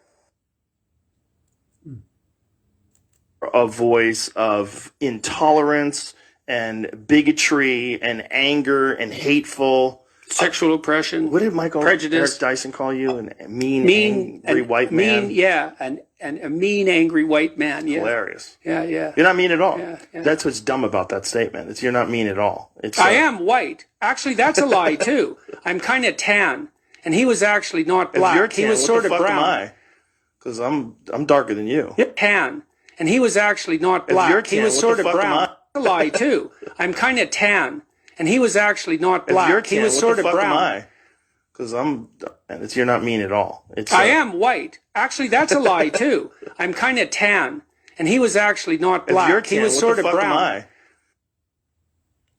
A voice of intolerance and bigotry and anger and hateful sexual oppression. What did Michael prejudice, Eric Dyson call you? A mean angry white man. And a mean angry white man. Yeah. Hilarious. Yeah. You're not mean at all. Yeah. That's what's dumb about that statement. It's you're not mean at all. I am white. Actually, that's a lie too. I'm kind of tan, and he was actually not black. If you're tan, he was what sort the of fuck brown. am I? Because I'm darker than you. You're tan, and he was actually not black. If you're tan, he was what sort the of fuck brown. am I? A lie too. I'm kind of tan, and he was actually not black. If you're tan, he was what sort the of fuck brown. am I? Because you're not mean at all. I am white. Actually, that's a lie too. I'm kind of tan, and he was actually not black. If you're tan, he was what sort the of fuck brown. am I?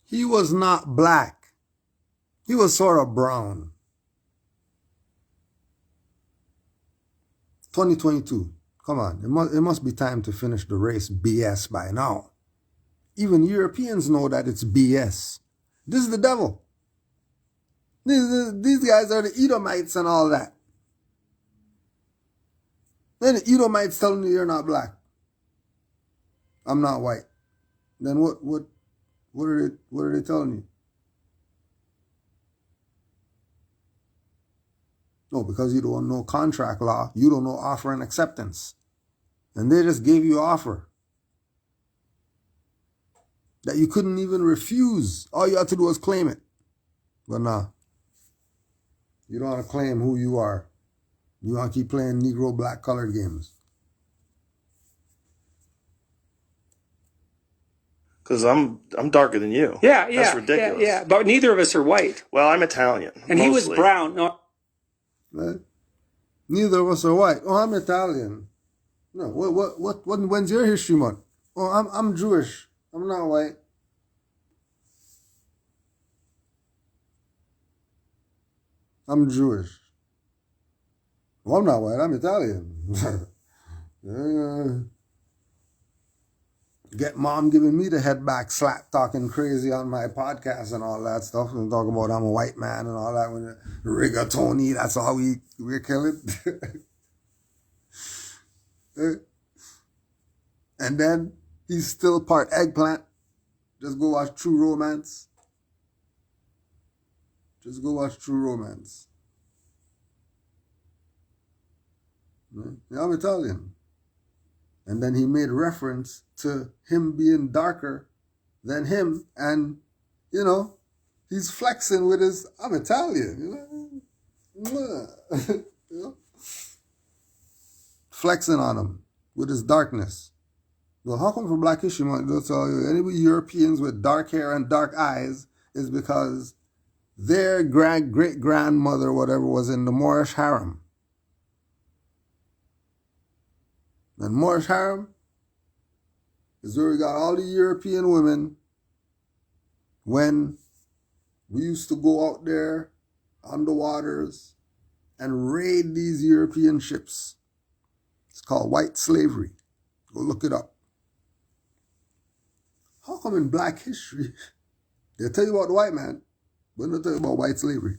He was not black. He was sort of brown. 2022. Come on. It must be time to finish the race BS by now. Even Europeans know that it's BS. This is the devil. These guys are the Edomites and all that. Then the Edomites telling you you're not black. I'm not white. Then what are they telling you? No, because you don't know contract law, you don't know offer and acceptance. And they just gave you an offer that you couldn't even refuse. All you had to do was claim it. But nah. You don't want to claim who you are. You want to keep playing Negro black colored games. Because I'm darker than you. Yeah. That's ridiculous. Yeah. But neither of us are white. Well, I'm Italian. And mostly. he was brown. No. Right? Neither of us are white. Oh, I'm Italian. No, when's your history month? Oh, I'm Jewish. I'm not white. I'm Jewish. Well, I'm not white. I'm Italian. Get mom giving me the head back slap, talking crazy on my podcast and all that stuff, and talking about I'm a white man and all that. When rigatoni, that's all we're killing. And then he's still part eggplant. Just go watch True Romance. Just go watch True Romance. Yeah, I'm Italian. And then he made reference to him being darker than him. And, he's flexing with his, I'm Italian. You know? Flexing on him with his darkness. Well, how come for Black History Month, they'll tell you any Europeans with dark hair and dark eyes is because their great-grandmother, whatever, was in the Moorish harem. And Moorish harem is where we got all the European women when we used to go out there on the waters and raid these European ships. It's called white slavery. Go look it up. How come in Black history, they tell you about the white man, but they don't tell you about white slavery?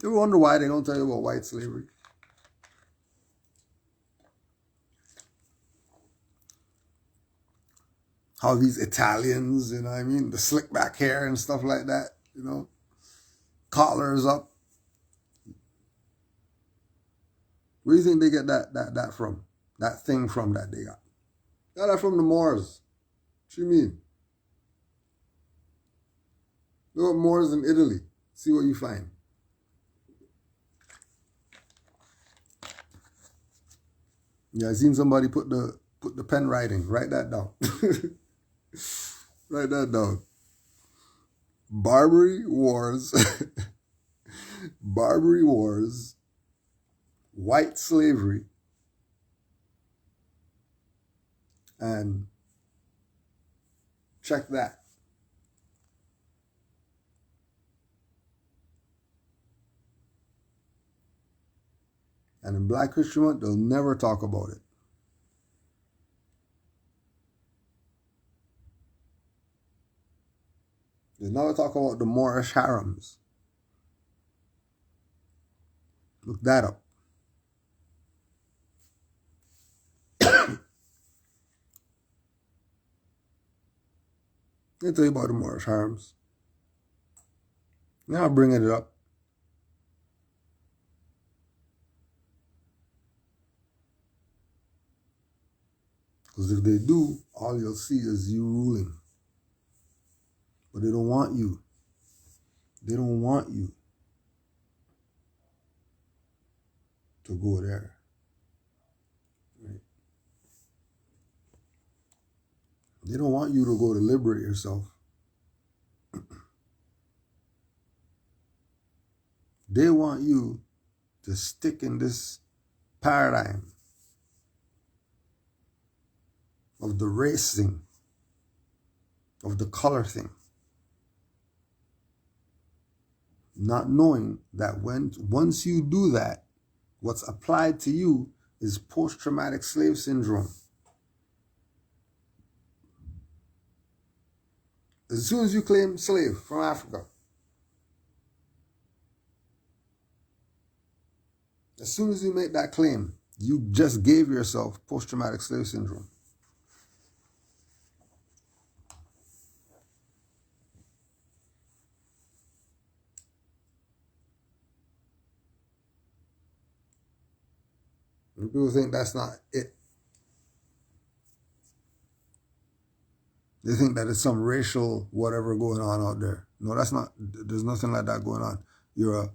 You ever wonder why they don't tell you about white slavery? How these Italians, you know what I mean, the slick back hair and stuff like that, you know, collars up. Where do you think they get that from? That thing from that they got? Got that from the Moors. What you mean? Look at Moors in Italy. See what you find. Yeah, I seen somebody put the pen writing. Write that down. Write that down. Barbary Wars. Barbary Wars. White slavery. And check that. And in Black History Month, they'll never talk about it. They never talk about the Moorish harems. Look that up. Let me tell you about the Moorish harems. Now I'm bringing it up. Because if they do, all you'll see is you ruling. But they don't want you. They don't want you to go there. Right? They don't want you to go to liberate yourself. They want you to stick in this paradigm of the race thing, of the color thing. Not knowing that once you do that, what's applied to you is post-traumatic slave syndrome. As soon as you claim slave from Africa, as soon as you make that claim, you just gave yourself post-traumatic slave syndrome. And people think that's not it. They think that it's some racial whatever going on out there. No, that's not. There's nothing like that going on. You're a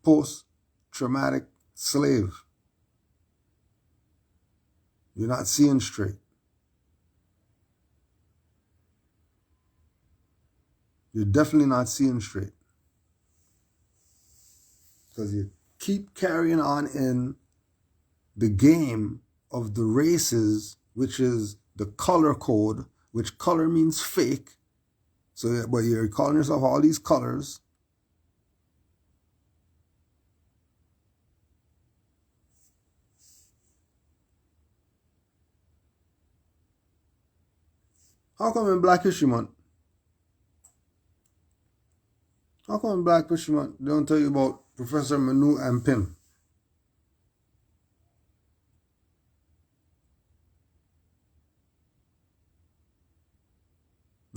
post-traumatic slave. You're not seeing straight. You're definitely not seeing straight. Because you keep carrying on in the game of the races, which is the color code, which color means fake. So, but you're calling yourself all these colors. How come in Black History Month? How come in Black History Month they don't tell you about Professor Manu and Pym?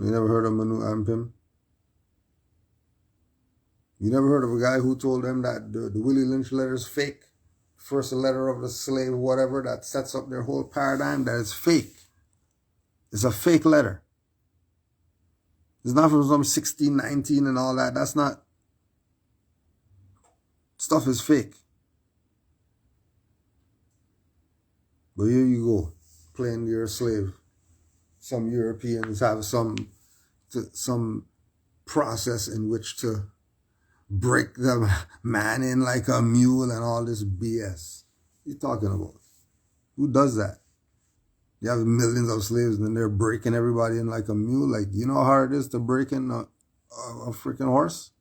You never heard of Manu Ampim? You never heard of a guy who told them that the Willie Lynch letter is fake? First letter of the slave, whatever, that sets up their whole paradigm, that is fake. It's a fake letter. It's not from some 1619 and all that. That's not. Stuff is fake. But here you go, playing you're a slave. Some Europeans have some process in which to break the man in like a mule and all this BS. What are you talking about? Who does that? You have millions of slaves and then they're breaking everybody in like a mule. Like, you know how hard it is to break in a freaking horse?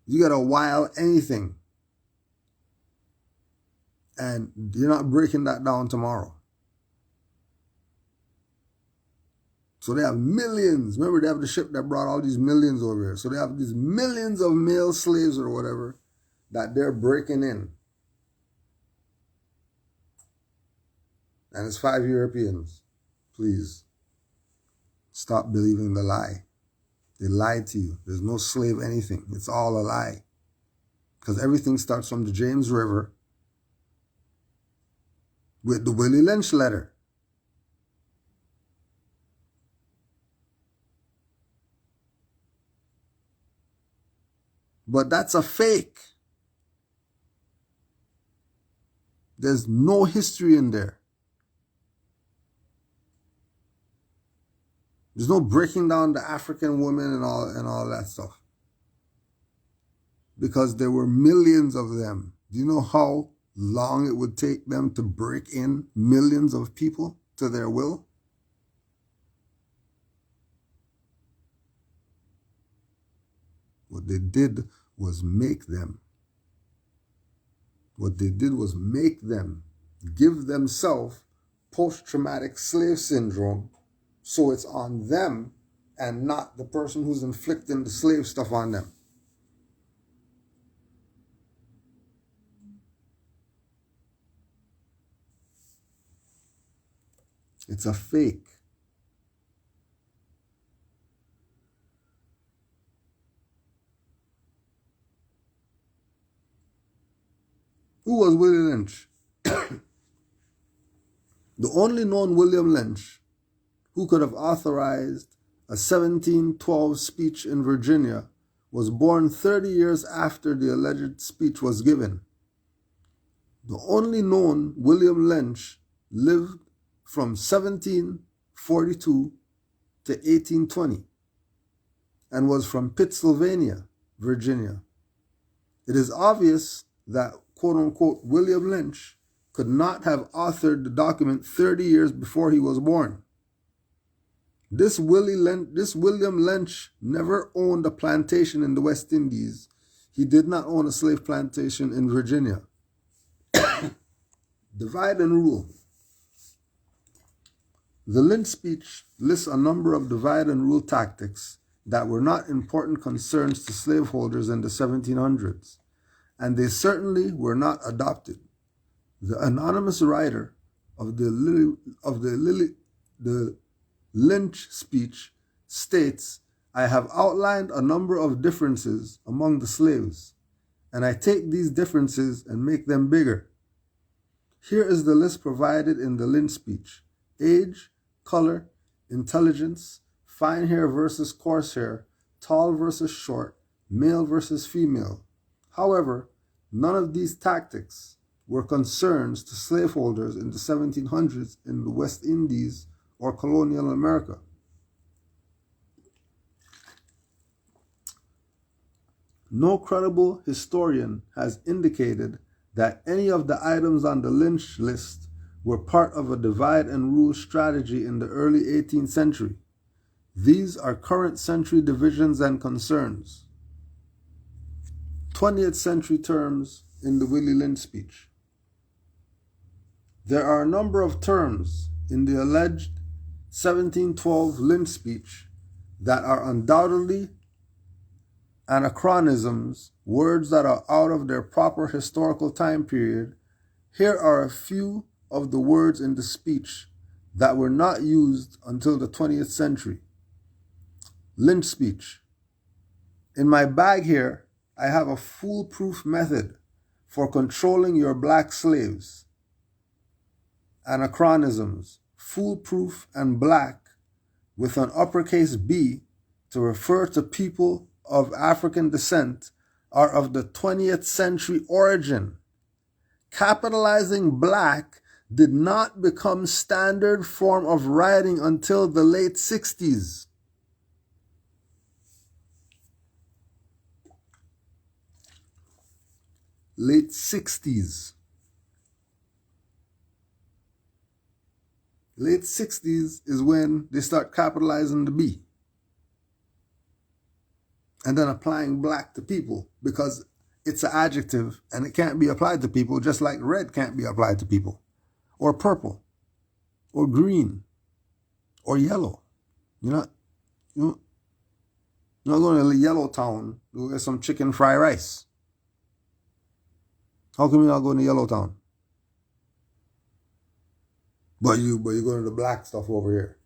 You gotta wile anything. And you're not breaking that down tomorrow. So they have millions. Remember, they have the ship that brought all these millions over here. So they have these millions of male slaves or whatever that they're breaking in. And it's 5 Europeans. Please, stop believing the lie. They lied to you. There's no slave anything. It's all a lie. Because everything starts from the James River with the Willie Lynch letter. But that's a fake. There's no history in there. There's no breaking down the African women and all that stuff. Because there were millions of them. Do you know how long it would take them to break in millions of people to their will? What they did was make them. What they did was make them give themselves post-traumatic slave syndrome, so it's on them and not the person who's inflicting the slave stuff on them. It's a fake. Who was Willie Lynch? The only known William Lynch who could have authorized a 1712 speech in Virginia was born 30 years after the alleged speech was given. The only known William Lynch lived from 1742 to 1820 and was from Pittsylvania, Virginia. It is obvious that, quote-unquote, William Lynch could not have authored the document 30 years before he was born. This William Lynch never owned a plantation in the West Indies. He did not own a slave plantation in Virginia. Divide and rule. The Lynch speech lists a number of divide and rule tactics that were not important concerns to slaveholders in the 1700s, and they certainly were not adopted. The anonymous writer of the Lynch speech states, "I have outlined a number of differences among the slaves, and I take these differences and make them bigger. Here is the list provided in the Lynch speech: age, color, intelligence, fine hair versus coarse hair, tall versus short, male versus female. However, none of these tactics were concerns to slaveholders in the 1700s in the West Indies or colonial America." No credible historian has indicated that any of the items on the Lynch list were part of a divide and rule strategy in the early 18th century. These are current century divisions and concerns. 20th century terms in the Willie Lynch speech. There are a number of terms in the alleged 1712 Lynch speech that are undoubtedly anachronisms, words that are out of their proper historical time period. Here are a few of the words in the speech that were not used until the 20th century. Lynch speech. "In my bag here, I have a foolproof method for controlling your black slaves." Anachronisms, foolproof and black with an uppercase B to refer to people of African descent are of the 20th century origin. Capitalizing black did not become standard form of writing until the late 60s. Late 60s. Late 60s is when they start capitalizing the B. And then applying black to people because it's an adjective and it can't be applied to people just like red can't be applied to people. Or purple. Or green. Or yellow. You're not going to Yellow Town to get some chicken fried rice. How come you're not going to Yellow Town? But you're going to the black stuff over here.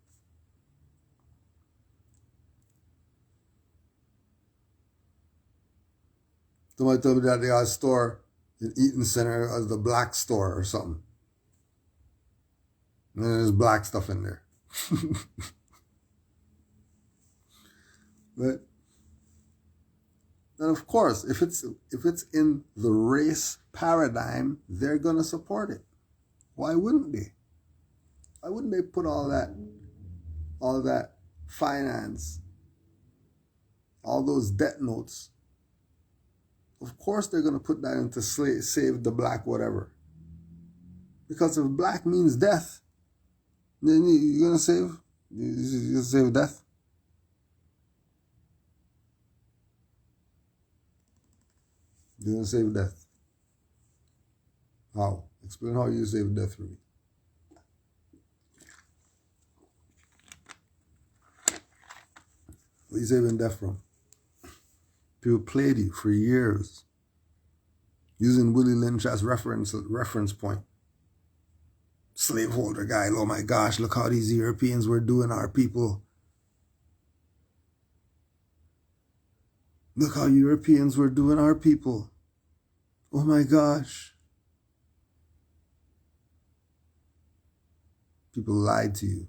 Somebody told me that they got a store in Eaton Center as the black store or something. And there's black stuff in there. But and of course, if it's in the race paradigm, they're gonna support it. Why wouldn't they? Why wouldn't they put all that finance, all those debt notes? Of course they're gonna put that into save the black whatever. Because if black means death, then you're gonna save death. You're gonna save death. How? Explain how you save death for me. What are you saving death from? People played you for years, using Willie Lynch as reference point. Slaveholder guy, oh my gosh, look how these Europeans were doing our people. Look how Europeans were doing our people. Oh my gosh. People lied to you.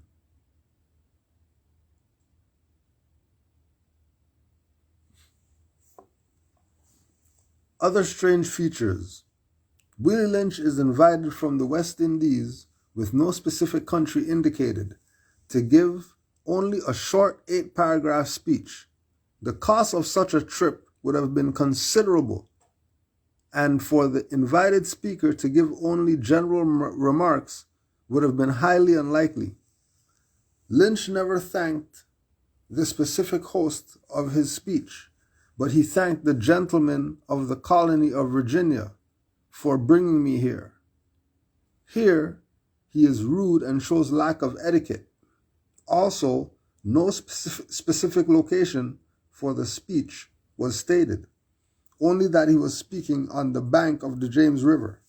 Other strange features. Willie Lynch is invited from the West Indies with no specific country indicated to give only a short 8-paragraph speech. The cost of such a trip would have been considerable, and for the invited speaker to give only general remarks would have been highly unlikely. Lynch never thanked the specific host of his speech, but he thanked the gentlemen of the colony of Virginia for bringing me here. Here, he is rude and shows lack of etiquette. Also, no specific location for the speech was stated, only that he was speaking on the bank of the James River.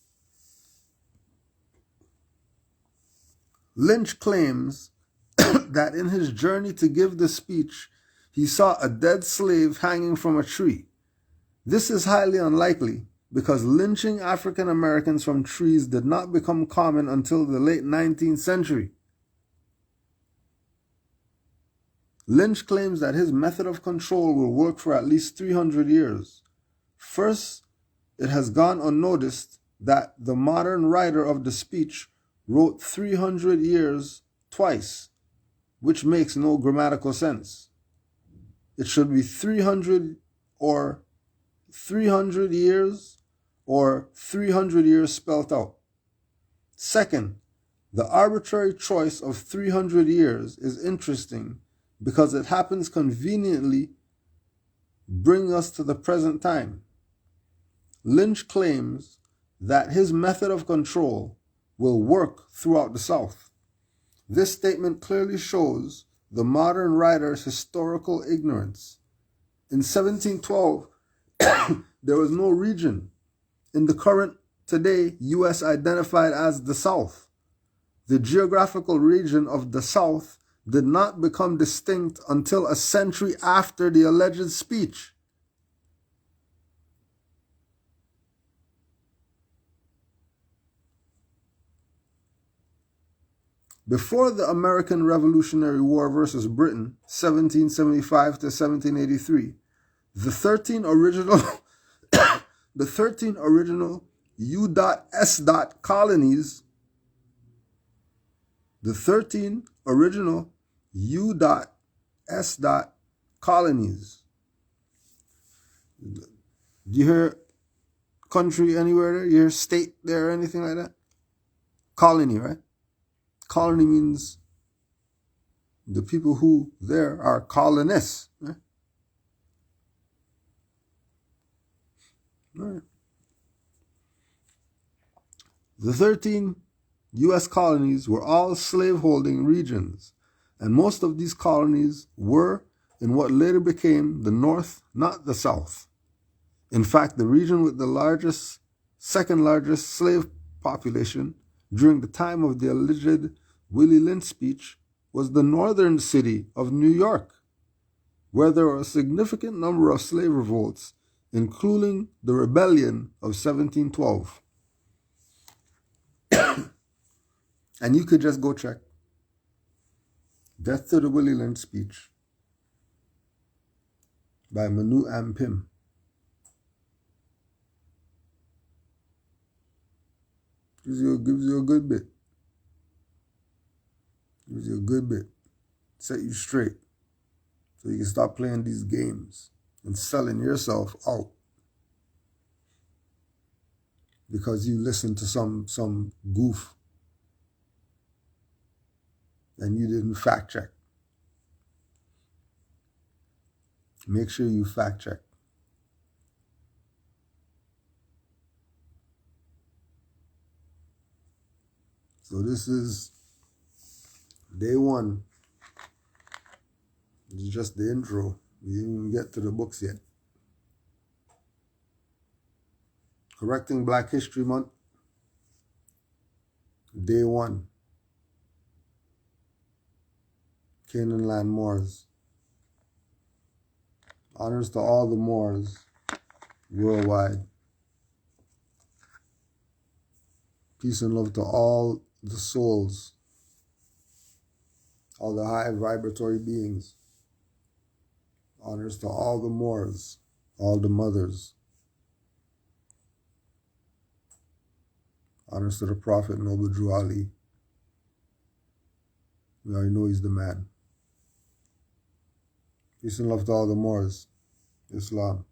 Lynch claims that in his journey to give the speech, he saw a dead slave hanging from a tree. This is highly unlikely because lynching African Americans from trees did not become common until the late 19th century. Lynch claims that his method of control will work for at least 300 years. First, it has gone unnoticed that the modern writer of the speech wrote 300 years twice, which makes no grammatical sense. It should be 300 or 300 years or 300 years spelt out. Second, the arbitrary choice of 300 years is interesting because it happens conveniently bring us to the present time. Lynch claims that his method of control will work throughout the South. This statement clearly shows the modern writer's historical ignorance. In 1712, there was no region in the current, today, U.S. identified as the South. The geographical region of the South did not become distinct until a century after the alleged speech. Before the American Revolutionary War versus Britain, 1775 to 1783, The 13 original the 13 original U.S. colonies, the 13 original U.S. colonies. Do you hear country anywhere there? You hear state there or anything like that? Colony, right? Colony means the people who there are colonists. Right? All right. The 13 U.S. colonies were all slaveholding regions, and most of these colonies were in what later became the North, not the South. In fact, the region with the second largest slave population during the time of the alleged Willie Lynch speech was the northern city of New York, where there were a significant number of slave revolts, including the Rebellion of 1712. And you could just go check. Death to the Willie Lynch speech by Manu Ampim. Gives you a good bit. Gives you a good bit. Set you straight. So you can stop playing these games and selling yourself out. Because you listen to some goof and you didn't fact check. Make sure you fact check. So this is day one. It's just the intro. We didn't even get to the books yet. Correcting Black History Month. Day one. Canaanland Moors. Honors to all the Moors worldwide. Peace and love to all the souls, all the high vibratory beings. Honors to all the Moors, all the mothers. Honors to the Prophet Noble Drew Ali. We already know he's the man. Peace and love to all the Moors. Islam.